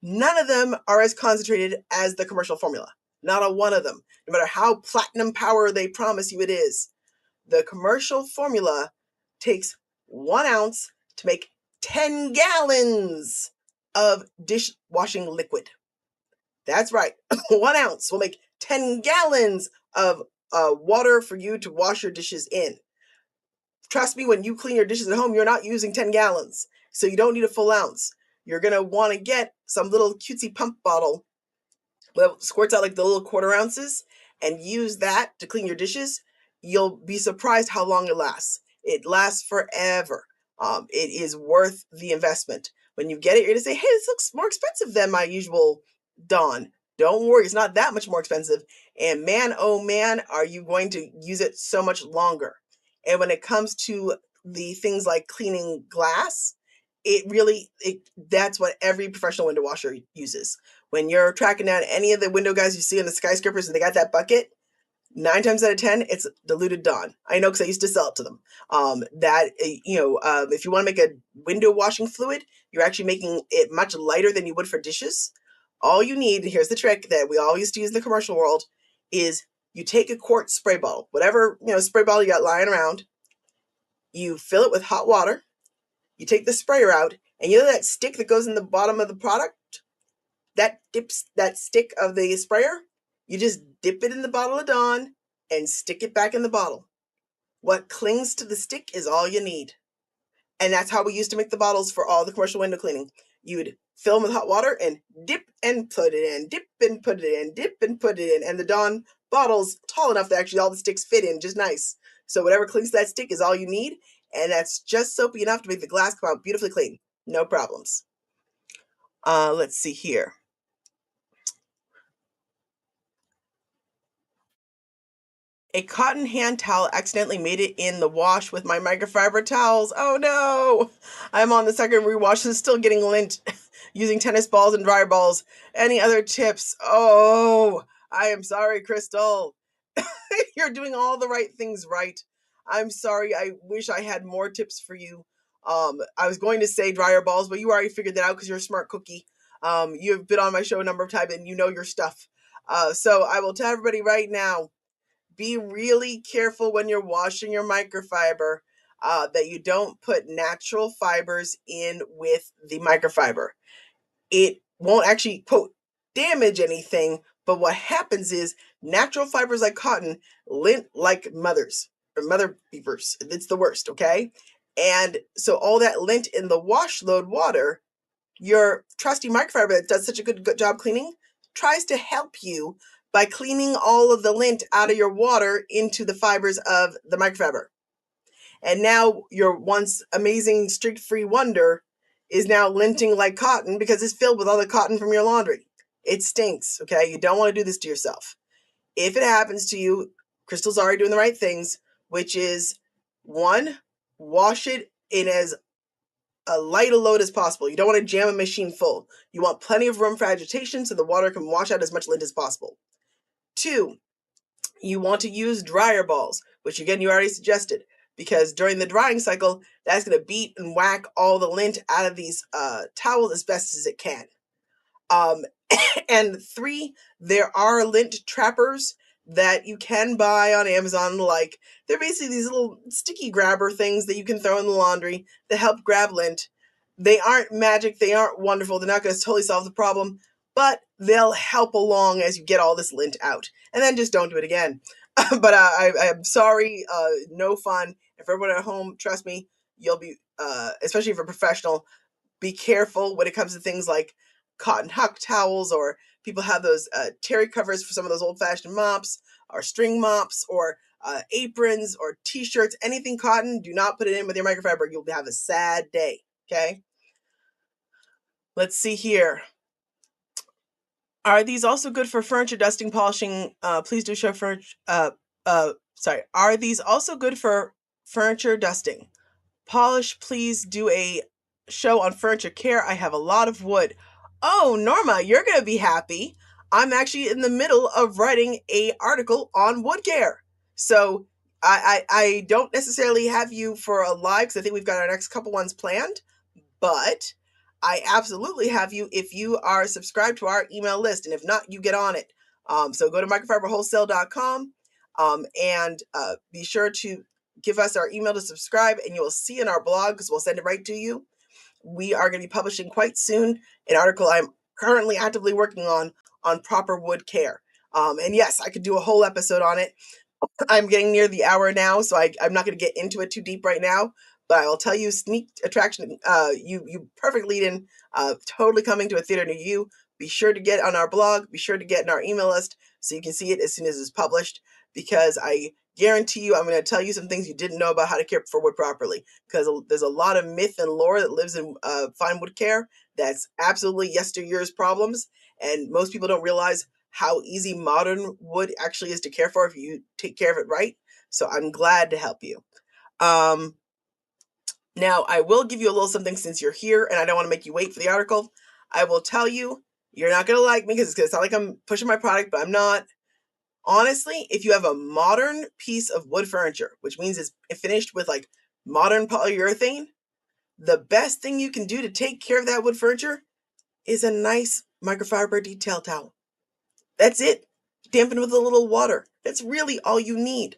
None of them are as concentrated as the commercial formula. Not a one of them, no matter how platinum power they promise you it is. The commercial formula takes 1 ounce to make 10 gallons of dishwashing liquid. That's right. 1 ounce will make 10 gallons of water for you to wash your dishes in. Trust me, when you clean your dishes at home, you're not using 10 gallons. So you don't need a full ounce. You're going to want to get some little cutesy pump bottle that squirts out like the little 1/4 ounces and use that to clean your dishes. You'll be surprised how long it lasts. It lasts forever. It is worth the investment. When you get it, you're going to say, hey, this looks more expensive than my usual Dawn. Don't worry, it's not that much more expensive. And man, oh man, are you going to use it so much longer. And when it comes to the things like cleaning glass, that's what every professional window washer uses. When you're tracking down any of the window guys you see in the skyscrapers and they got that bucket, 9 times out of 10, it's diluted Dawn. I know because I used to sell it to them. If you want to make a window washing fluid, you're actually making it much lighter than you would for dishes. All you need, and here's the trick that we all used to use in the commercial world, is you take a quart spray bottle, whatever spray bottle you got lying around, you fill it with hot water, you take the sprayer out, and you know that stick that goes in the bottom of the product? That stick of the sprayer, you just dip it in the bottle of Dawn and stick it back in the bottle. What clings to the stick is all you need. And that's how we used to make the bottles for all the commercial window cleaning. You'd fill them with hot water and dip and put it in, dip and put it in, dip and put it in. And the Dawn bottle's tall enough that actually all the sticks fit in just nice. So whatever clings to that stick is all you need. And that's just soapy enough to make the glass come out beautifully clean. No problems. Let's see here. A cotton hand towel accidentally made it in the wash with my microfiber towels. Oh no! I'm on the second rewash and still getting lint using tennis balls and dryer balls. Any other tips? Oh, I am sorry, Crystal. You're doing all the right things right. I'm sorry. I wish I had more tips for you. I was going to say dryer balls, but you already figured that out because you're a smart cookie. You've been on my show a number of times and you know your stuff. So I will tell everybody right now, be really careful when you're washing your microfiber that you don't put natural fibers in with the microfiber. It won't actually, quote, damage anything, but what happens is natural fibers like cotton lint like mothers or mother beavers. It's the worst, okay? And so all that lint in the wash load water, your trusty microfiber that does such a good job cleaning tries to help you by cleaning all of the lint out of your water into the fibers of the microfiber. And now your once amazing streak-free wonder is now linting like cotton because it's filled with all the cotton from your laundry. It stinks, okay? You don't want to do this to yourself. If it happens to you, Crystal's already doing the right things, which is 1, wash it in as light a load as possible. You don't want to jam a machine full. You want plenty of room for agitation so the water can wash out as much lint as possible. 2, you want to use dryer balls, which again, you already suggested, because during the drying cycle, that's going to beat and whack all the lint out of these towels as best as it can. And 3, there are lint trappers that you can buy on Amazon. Like, they're basically these little sticky grabber things that you can throw in the laundry that help grab lint. They aren't magic. They aren't wonderful. They're not going to totally solve the problem, but they'll help along as you get all this lint out. And then just don't do it again. But I'm sorry, no fun. And for everyone at home, trust me, you'll be, especially if you're a professional, be careful when it comes to things like cotton huck towels, or people have those terry covers for some of those old-fashioned mops or string mops or aprons or t-shirts, anything cotton. Do not put it in with your microfiber. You'll have a sad day. Okay. Let's see here. Are these also good for furniture dusting, polishing? Please do show furniture. Sorry. Are these also good for furniture dusting? Polish, please do a show on furniture care. I have a lot of wood. Oh, Norma, you're going to be happy. I'm actually in the middle of writing a article on wood care. So I don't necessarily have you for a live because I think we've got our next couple ones planned, but I absolutely have you if you are subscribed to our email list. And if not, you get on it. So go to microfiberwholesale.com and be sure to give us our email to subscribe, and you will see in our blog because we'll send it right to you. We are going to be publishing quite soon an article I'm currently actively working on proper wood care. And yes, I could do a whole episode on it. I'm getting near the hour now, so I'm not going to get into it too deep right now. But I will tell you, sneak attraction. You perfect lead in. Totally coming to a theater near you. Be sure to get on our blog. Be sure to get in our email list so you can see it as soon as it's published. Because I guarantee you, I'm going to tell you some things you didn't know about how to care for wood properly. Because there's a lot of myth and lore that lives in fine wood care that's absolutely yesteryear's problems, and most people don't realize how easy modern wood actually is to care for if you take care of it right. So I'm glad to help you. Now, I will give you a little something since you're here and I don't want to make you wait for the article. I will tell you, you're not going to like me because it's going to sound like I'm pushing my product, but I'm not. Honestly, if you have a modern piece of wood furniture, which means it's finished with like modern polyurethane, the best thing you can do to take care of that wood furniture is a nice microfiber detail towel. That's it. Dampen with a little water. That's really all you need.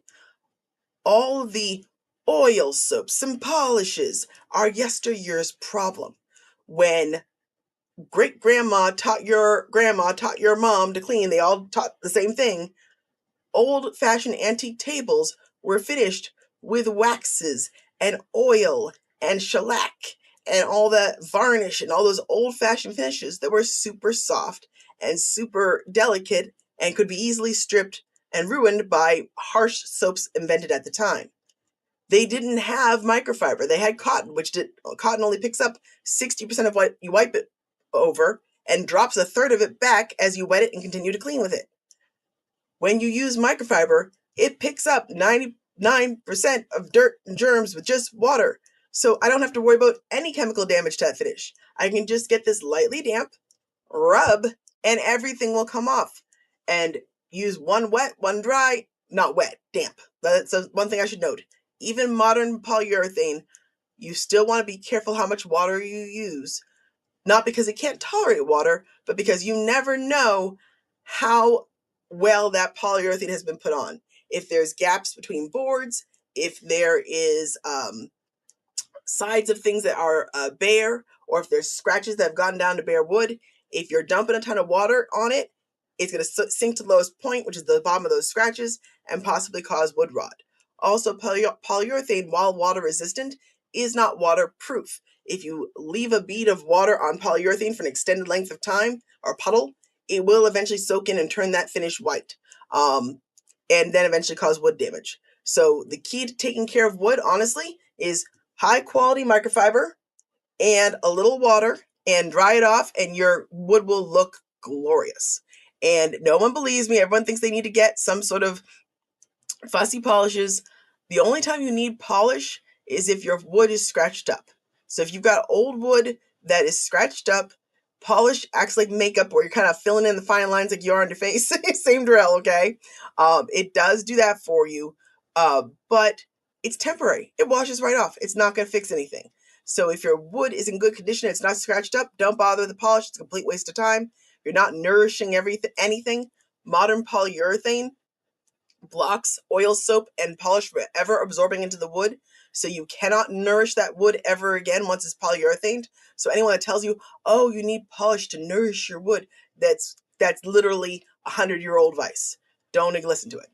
All the oil soaps and polishes are yesteryear's problem. When great grandma taught your mom to clean, they all taught the same thing. Old fashioned antique tables were finished with waxes and oil and shellac and all that varnish and all those old fashioned finishes that were super soft and super delicate and could be easily stripped and ruined by harsh soaps invented at the time. They didn't have microfiber. They had cotton, cotton only picks up 60% of what you wipe it over and drops a third of it back as you wet it and continue to clean with it. When you use microfiber, it picks up 99% of dirt and germs with just water. So I don't have to worry about any chemical damage to that finish. I can just get this lightly damp, rub, and everything will come off. And use one wet, one dry, not wet, damp. That's one thing I should note. Even modern polyurethane, you still want to be careful how much water you use. Not because it can't tolerate water, but because you never know how well that polyurethane has been put on. If there's gaps between boards, if there is sides of things that are bare, or if there's scratches that have gone down to bare wood, if you're dumping a ton of water on it, it's going to sink to the lowest point, which is the bottom of those scratches, and possibly cause wood rot. Also, polyurethane, while water resistant, is not waterproof. If you leave a bead of water on polyurethane for an extended length of time, or puddle, it will eventually soak in and turn that finish white, and then eventually cause wood damage. So the key to taking care of wood, honestly, is high quality microfiber and a little water, and dry it off, and your wood will look glorious. And no one believes me. Everyone thinks they need to get some sort of fussy polishes. The only time you need polish is if your wood is scratched up. So if you've got old wood that is scratched up, polish acts like makeup where you're kind of filling in the fine lines like you are on your face. Same drill, okay? It does do that for you, but it's temporary. It washes right off. It's not going to fix anything. So if your wood is in good condition, it's not scratched up, don't bother with the polish. It's a complete waste of time. You're not nourishing anything. Modern polyurethane blocks oil, soap, and polish from ever absorbing into the wood. So you cannot nourish that wood ever again once it's polyurethaned. So anyone that tells you, oh, you need polish to nourish your wood, that's literally 100-year-old advice. Don't listen to it.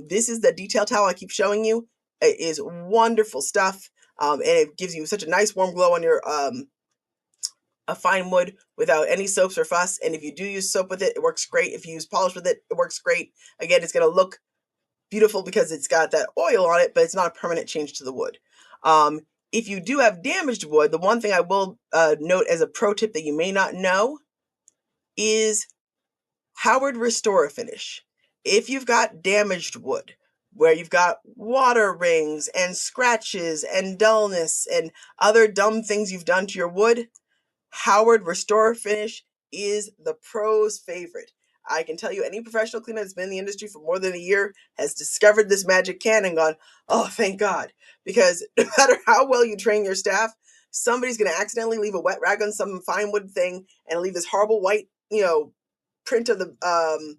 This is the detail towel I keep showing you. It is wonderful stuff, and it gives you such a nice warm glow on your a fine wood without any soaps or fuss. And if you do use soap with it, it works great. If you use polish with it, it works great. Again, it's going to look beautiful because it's got that oil on it, but it's not a permanent change to the wood. If you do have damaged wood, the one thing I will note as a pro tip that you may not know is Howard Restore Finish. If you've got damaged wood, where you've got water rings and scratches and dullness and other dumb things you've done to your wood, Howard Restore Finish is the pros' favorite. I can tell you any professional cleaner that's been in the industry for more than a year has discovered this magic can and gone, oh, thank God. Because no matter how well you train your staff, somebody's going to accidentally leave a wet rag on some fine wood thing and leave this horrible white, print of the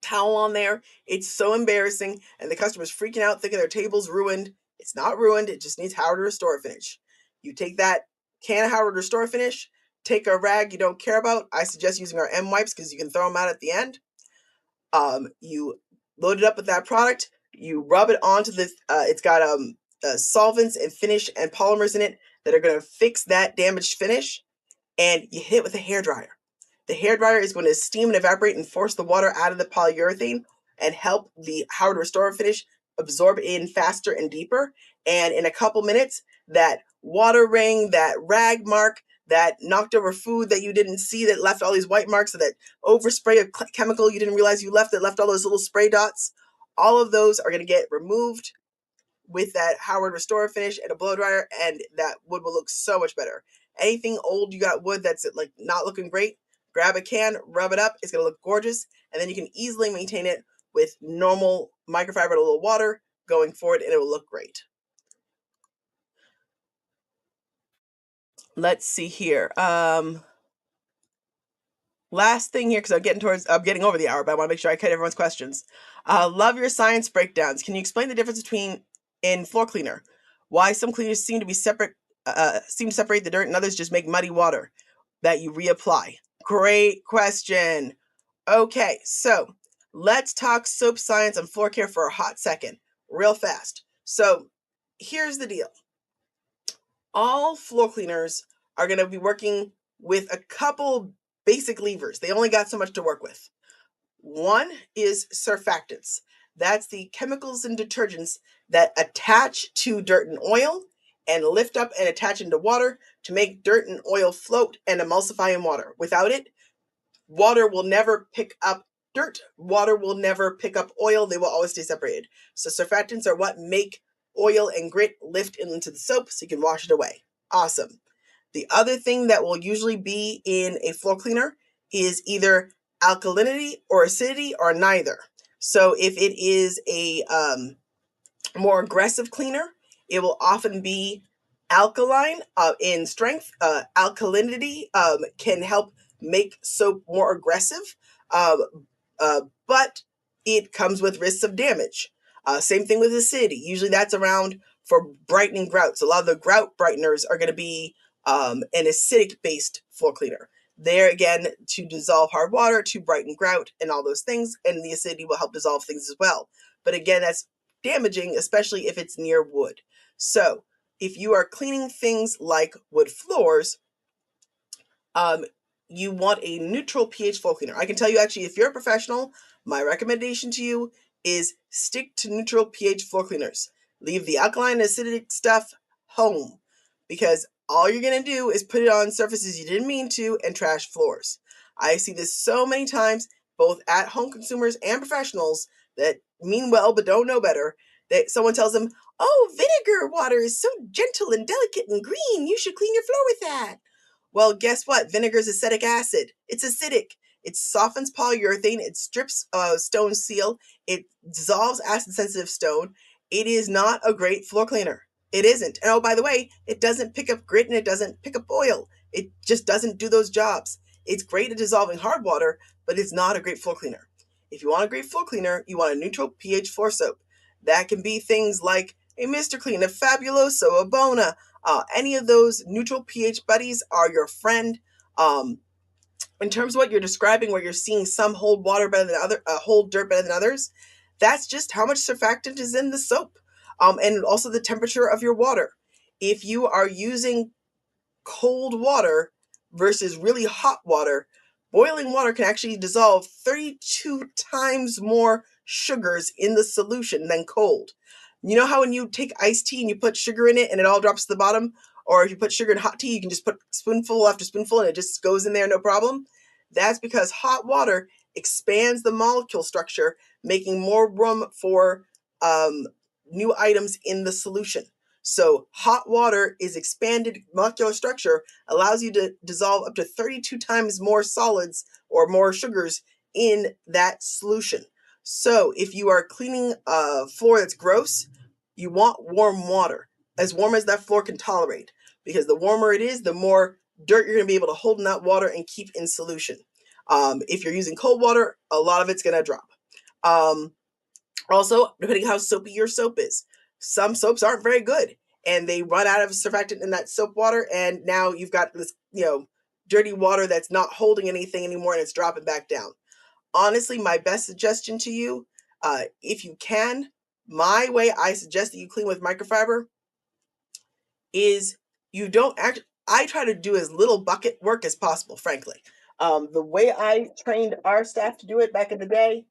towel on there. It's so embarrassing, and the customer's freaking out thinking their table's ruined. It's not ruined, it just needs Howard Restore Finish. You take that can of Howard Restore Finish, take a rag you don't care about. I suggest using our M wipes because you can throw them out at the end. You load it up with that product, you rub it onto the, it's got solvents and finish and polymers in it that are going to fix that damaged finish, and you hit it with a hairdryer. The hairdryer is going to steam and evaporate and force the water out of the polyurethane and help the Howard Restore Finish absorb in faster and deeper. And in a couple minutes, that water ring, that rag mark, that knocked over food that you didn't see that left all these white marks, or that overspray of chemical you didn't realize you left that left all those little spray dots, all of those are going to get removed with that Howard Restore Finish and a blow dryer, and that wood will look so much better. Anything old you got wood that's like not looking great, grab a can, rub it up, it's going to look gorgeous, and then you can easily maintain it with normal microfiber and a little water going forward, and it will look great. Let's see here. Last thing here, because I'm getting over the hour, but I want to make sure I cut everyone's questions. Love your science breakdowns. Can you explain the difference in floor cleaner? Why some cleaners seem to separate the dirt and others just make muddy water that you reapply? Great question. Okay, so let's talk soap science and floor care for a hot second, real fast. So here's the deal. All floor cleaners are going to be working with a couple basic levers. They only got so much to work with. One is surfactants. That's the chemicals and detergents that attach to dirt and oil and lift up and attach into water to make dirt and oil float and emulsify in water. Without it, water will never pick up dirt. Water will never pick up oil. They will always stay separated. So surfactants are what make oil and grit lift into the soap so you can wash it away. Awesome. The other thing that will usually be in a floor cleaner is either alkalinity or acidity or neither. So if it is a more aggressive cleaner, it will often be alkaline in strength. Alkalinity can help make soap more aggressive, but it comes with risks of damage. Same thing with acidity. Usually that's around for brightening grouts. A lot of the grout brighteners are going to be an acidic-based floor cleaner. There again, to dissolve hard water, to brighten grout, and all those things, and the acidity will help dissolve things as well. But again, that's damaging, especially if it's near wood. So if you are cleaning things like wood floors, you want a neutral pH floor cleaner. I can tell you actually, if you're a professional, my recommendation to you is stick to neutral pH floor cleaners. Leave the alkaline and acidic stuff home, because all you're going to do is put it on surfaces you didn't mean to and trash floors. I see this so many times, both at home consumers and professionals that mean well but don't know better, that someone tells them, oh, vinegar water is so gentle and delicate and green, you should clean your floor with that. Well, guess what? Vinegar is acetic acid. It's acidic. It softens polyurethane. It strips stone seal. It dissolves acid-sensitive stone. It is not a great floor cleaner. It isn't. And oh, by the way, it doesn't pick up grit and it doesn't pick up oil. It just doesn't do those jobs. It's great at dissolving hard water, but it's not a great floor cleaner. If you want a great floor cleaner, you want a neutral pH floor soap. That can be things like a Mr. Clean, a Fabuloso, a Bona. Any of those neutral pH buddies are your friend. In terms of what you're describing, where you're seeing some hold water better than hold dirt better than others, that's just how much surfactant is in the soap, and also the temperature of your water. If you are using cold water versus really hot water, boiling water can actually dissolve 32 times more sugars in the solution than cold. You know how when you take iced tea and you put sugar in it and it all drops to the bottom? Or if you put sugar in hot tea, you can just put spoonful after spoonful and it just goes in there, no problem? That's because hot water expands the molecule structure, making more room for new items in the solution. So hot water is expanded molecular structure, allows you to dissolve up to 32 times more solids or more sugars in that solution. So if you are cleaning a floor that's gross, you want warm water, as warm as that floor can tolerate, because the warmer it is, the more dirt you're going to be able to hold in that water and keep in solution. If you're using cold water, a lot of it's going to drop. Also, depending how soapy your soap is, some soaps aren't very good and they run out of surfactant in that soap water, and now you've got this, dirty water that's not holding anything anymore and it's dropping back down. Honestly, my best suggestion to you, if you can, my way I suggest that you clean with microfiber is you don't act. I try to do as little bucket work as possible, frankly. The way I trained our staff to do it back in the day,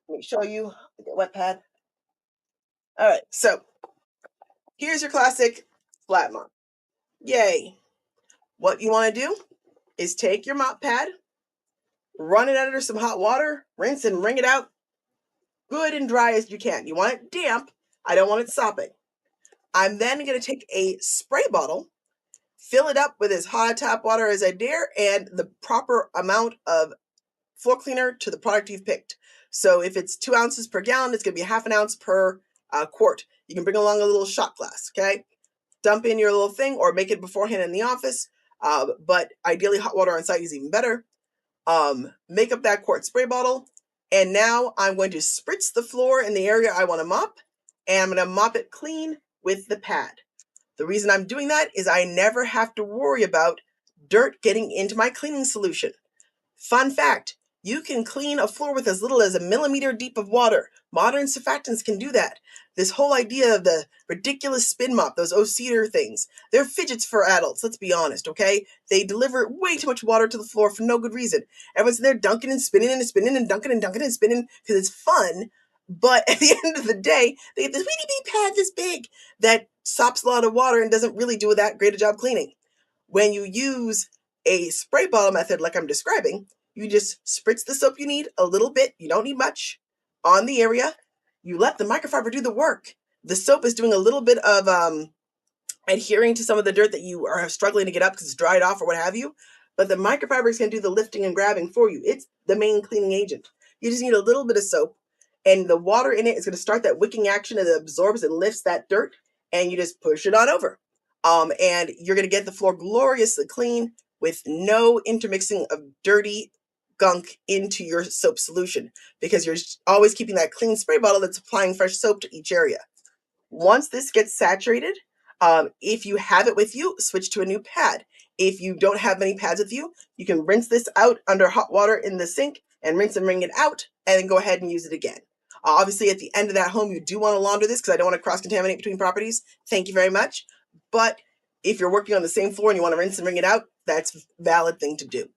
let me show you the wet pad. All right, so here's your classic flat mop. Yay. What you want to do is take your mop pad, run it under some hot water, rinse and wring it out good and dry as you can. You want it damp. I don't want it sopping. I'm then going to take a spray bottle, fill it up with as hot tap water as I dare, and the proper amount of floor cleaner to the product you've picked. So if it's 2 ounces per gallon, it's going to be half an ounce per quart. You can bring along a little shot glass, okay? Dump in your little thing or make it beforehand in the office, but ideally hot water on site is even better. Make up that quart spray bottle, and now I'm going to spritz the floor in the area I want to mop, and I'm going to mop it clean with the pad. The reason I'm doing that is I never have to worry about dirt getting into my cleaning solution. Fun fact, you can clean a floor with as little as a millimeter deep of water. Modern surfactants can do that. This whole idea of the ridiculous spin mop, those O-Cedar things, they're fidgets for adults, let's be honest, okay? They deliver way too much water to the floor for no good reason. Everyone's in there dunking and spinning and spinning and dunking and spinning because it's fun. But at the end of the day, they have this weedy wee pad this big that sops a lot of water and doesn't really do that great a job cleaning. When you use a spray bottle method like I'm describing, you just spritz the soap you need a little bit, you don't need much, on the area. You let the microfiber do the work. The soap is doing a little bit of adhering to some of the dirt that you are struggling to get up because it's dried off or what have you. But the microfiber is going to do the lifting and grabbing for you. It's the main cleaning agent. You just need a little bit of soap, and the water in it is going to start that wicking action and it absorbs and lifts that dirt, and you just push it on over. And you're going to get the floor gloriously clean with no intermixing of dirty gunk into your soap solution, because you're always keeping that clean spray bottle that's applying fresh soap to each area. Once this gets saturated, if you have it with you, switch to a new pad. If you don't have many pads with you, you can rinse this out under hot water in the sink and rinse and wring it out, and then go ahead and use it again. Obviously, at the end of that home, you do want to launder this because I don't want to cross-contaminate between properties. Thank you very much. But if you're working on the same floor and you want to rinse and wring it out, that's a valid thing to do.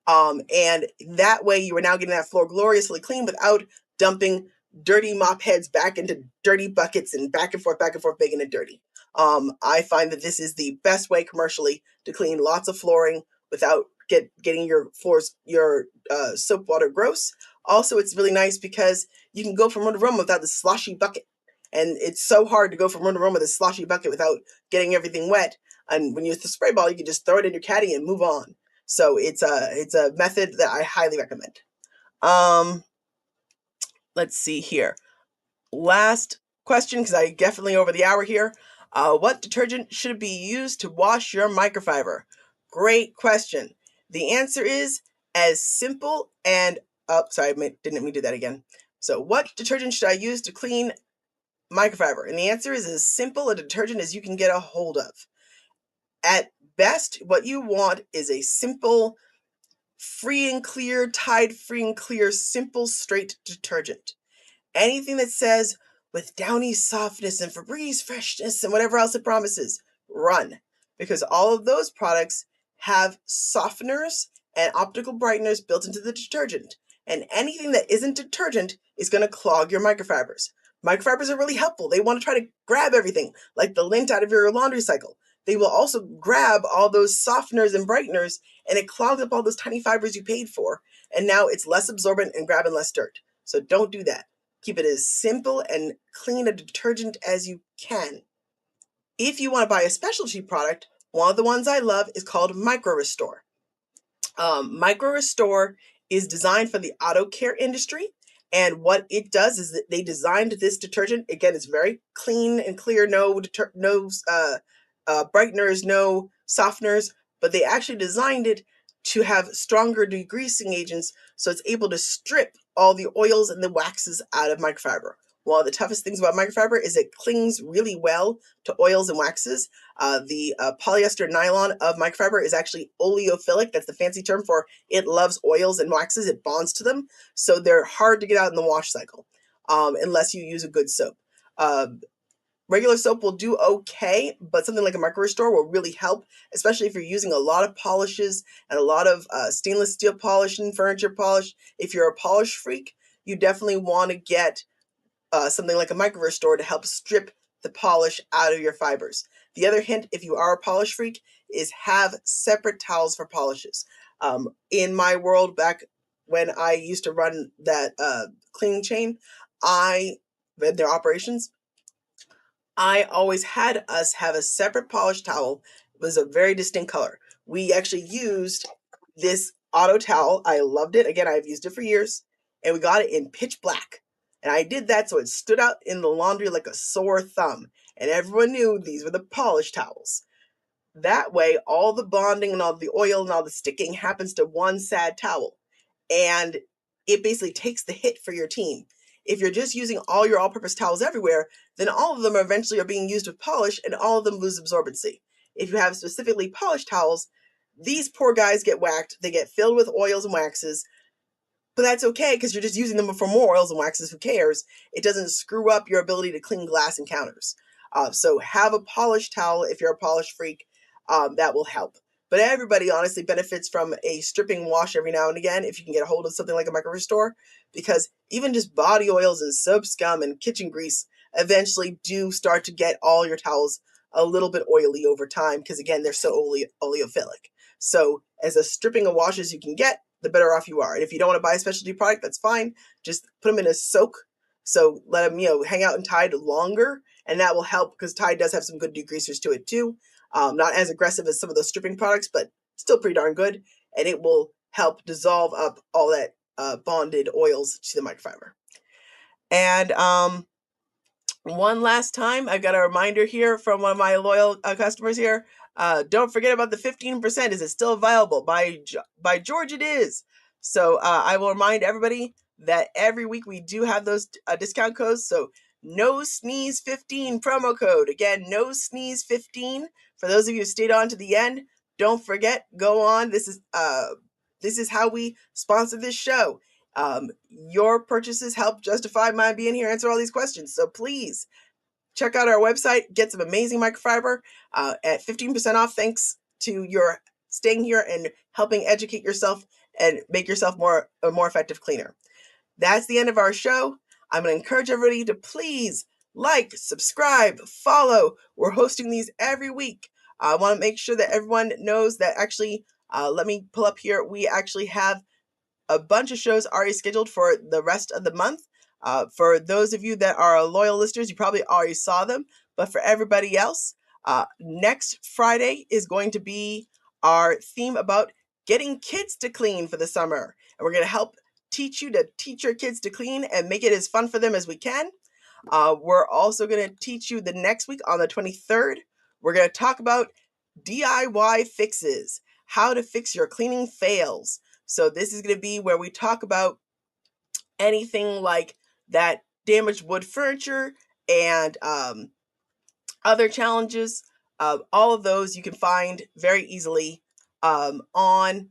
And that way you are now getting that floor gloriously clean without dumping dirty mop heads back into dirty buckets and back and forth, making it dirty. I find that this is the best way commercially to clean lots of flooring without getting your floors, your soap water gross. Also, it's really nice because you can go from room to room without the sloshy bucket. And it's so hard to go from room to room with a sloshy bucket without getting everything wet. And when you use the spray bottle, you can just throw it in your caddy and move on. So it's a method that I highly recommend. Let's see here. Last question, because I definitely over the hour here. What detergent should be used to wash your microfiber? Great question. The answer is as simple and sorry, didn't let me do that again. So what detergent should I use to clean microfiber? And the answer is as simple a detergent as you can get a hold of. At best, what you want is a simple, free and clear, Tide free and clear, simple, straight detergent. Anything that says with downy softness and Febreze freshness and whatever else it promises, run. Because all of those products have softeners and optical brighteners built into the detergent. And anything that isn't detergent is going to clog your microfibers. Microfibers are really helpful. They want to try to grab everything, like the lint out of your laundry cycle. They will also grab all those softeners and brighteners, and it clogs up all those tiny fibers you paid for. And now it's less absorbent and grabbing less dirt. So don't do that. Keep it as simple and clean a detergent as you can. If you want to buy a specialty product, one of the ones I love is called Micro Restore. Micro Restore is designed for the auto care industry. And what it does is that they designed this detergent. Again, it's very clean and clear, no brighteners, no softeners, but they actually designed it to have stronger degreasing agents, so it's able to strip all the oils and the waxes out of microfiber. One of the toughest things about microfiber is it clings really well to oils and waxes. The polyester nylon of microfiber is actually oleophilic. That's the fancy term for it loves oils and waxes. It bonds to them. So they're hard to get out in the wash cycle unless you use a good soap. Regular soap will do okay, but something like a Micro Restore will really help, especially if you're using a lot of polishes and a lot of stainless steel polish and furniture polish. If you're a polish freak, you definitely want to get something like a Micro Restore to help strip the polish out of your fibers. The other hint, if you are a polish freak, is have separate towels for polishes. In my world, back when I used to run that cleaning chain, I read their operations. I always had us have a separate polish towel. It was a very distinct color. We actually used this auto towel. I loved it. Again, I've used it for years, and we got it in pitch black. And I did that so it stood out in the laundry like a sore thumb, and everyone knew these were the polish towels. That way, all the bonding and all the oil and all the sticking happens to one sad towel, and it basically takes the hit for your team. If you're just using all your all-purpose towels everywhere, then all of them eventually are being used with polish, and all of them lose absorbency. If you have specifically polished towels, these poor guys get whacked. They get filled with oils and waxes, but that's okay because you're just using them for more oils and waxes. Who cares? It doesn't screw up your ability to clean glass and counters. So have a polished towel if you're a polish freak. That will help. But everybody honestly benefits from a stripping wash every now and again if you can get a hold of something like a Micro Restore, because even just body oils and soap scum and kitchen grease eventually do start to get all your towels a little bit oily over time because, again, they're so oleophilic. So as a stripping of washes you can get, the better off you are. And if you don't want to buy a specialty product, that's fine. Just put them in a soak. So let them, hang out in Tide longer, and that will help because Tide does have some good degreasers to it too. Not as aggressive as some of those stripping products, but still pretty darn good. And it will help dissolve up all that bonded oils to the microfiber. And one last time, I've got a reminder here from one of my loyal customers here. Don't forget about the 15%. Is it still available? By George, it is. So I will remind everybody that every week we do have those discount codes. So no sneeze 15 promo code. Again, no sneeze 15. For those of you who stayed on to the end, don't forget, go on. This is how we sponsor this show. Your purchases help justify my being here, answer all these questions. So please check out our website, get some amazing microfiber at 15% off. Thanks to your staying here and helping educate yourself and make yourself a more effective cleaner. That's the end of our show. I'm going to encourage everybody to please like, subscribe, follow. We're hosting these every week. I want to make sure that everyone knows that actually, let me pull up here. We actually have a bunch of shows already scheduled for the rest of the month. For those of you that are loyal listeners, you probably already saw them. But for everybody else, next Friday is going to be our theme about getting kids to clean for the summer. And we're going to help teach you to teach your kids to clean and make it as fun for them as we can. We're also going to teach you the next week on the 23rd. We're going to talk about DIY fixes, how to fix your cleaning fails. So this is going to be where we talk about anything like that damaged wood furniture and other challenges. All of those you can find very easily on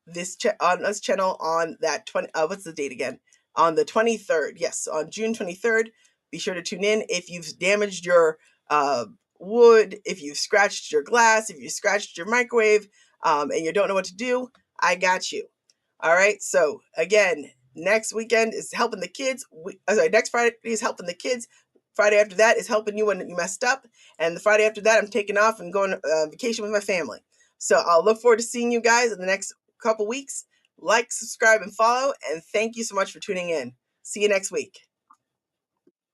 this channel on that 20. What's the date again? On the 23rd. Yes, on June 23rd. Be sure to tune in. If you've damaged your wood, if you've scratched your glass, if you scratched your microwave, and you don't know what to do, I got you. All right. So again, next weekend is helping the kids. Next Friday is helping the kids. Friday after that is helping you when you messed up. And the Friday after that, I'm taking off and going on vacation with my family. So I'll look forward to seeing you guys in the next couple weeks. Like, subscribe, and follow. And thank you so much for tuning in. See you next week.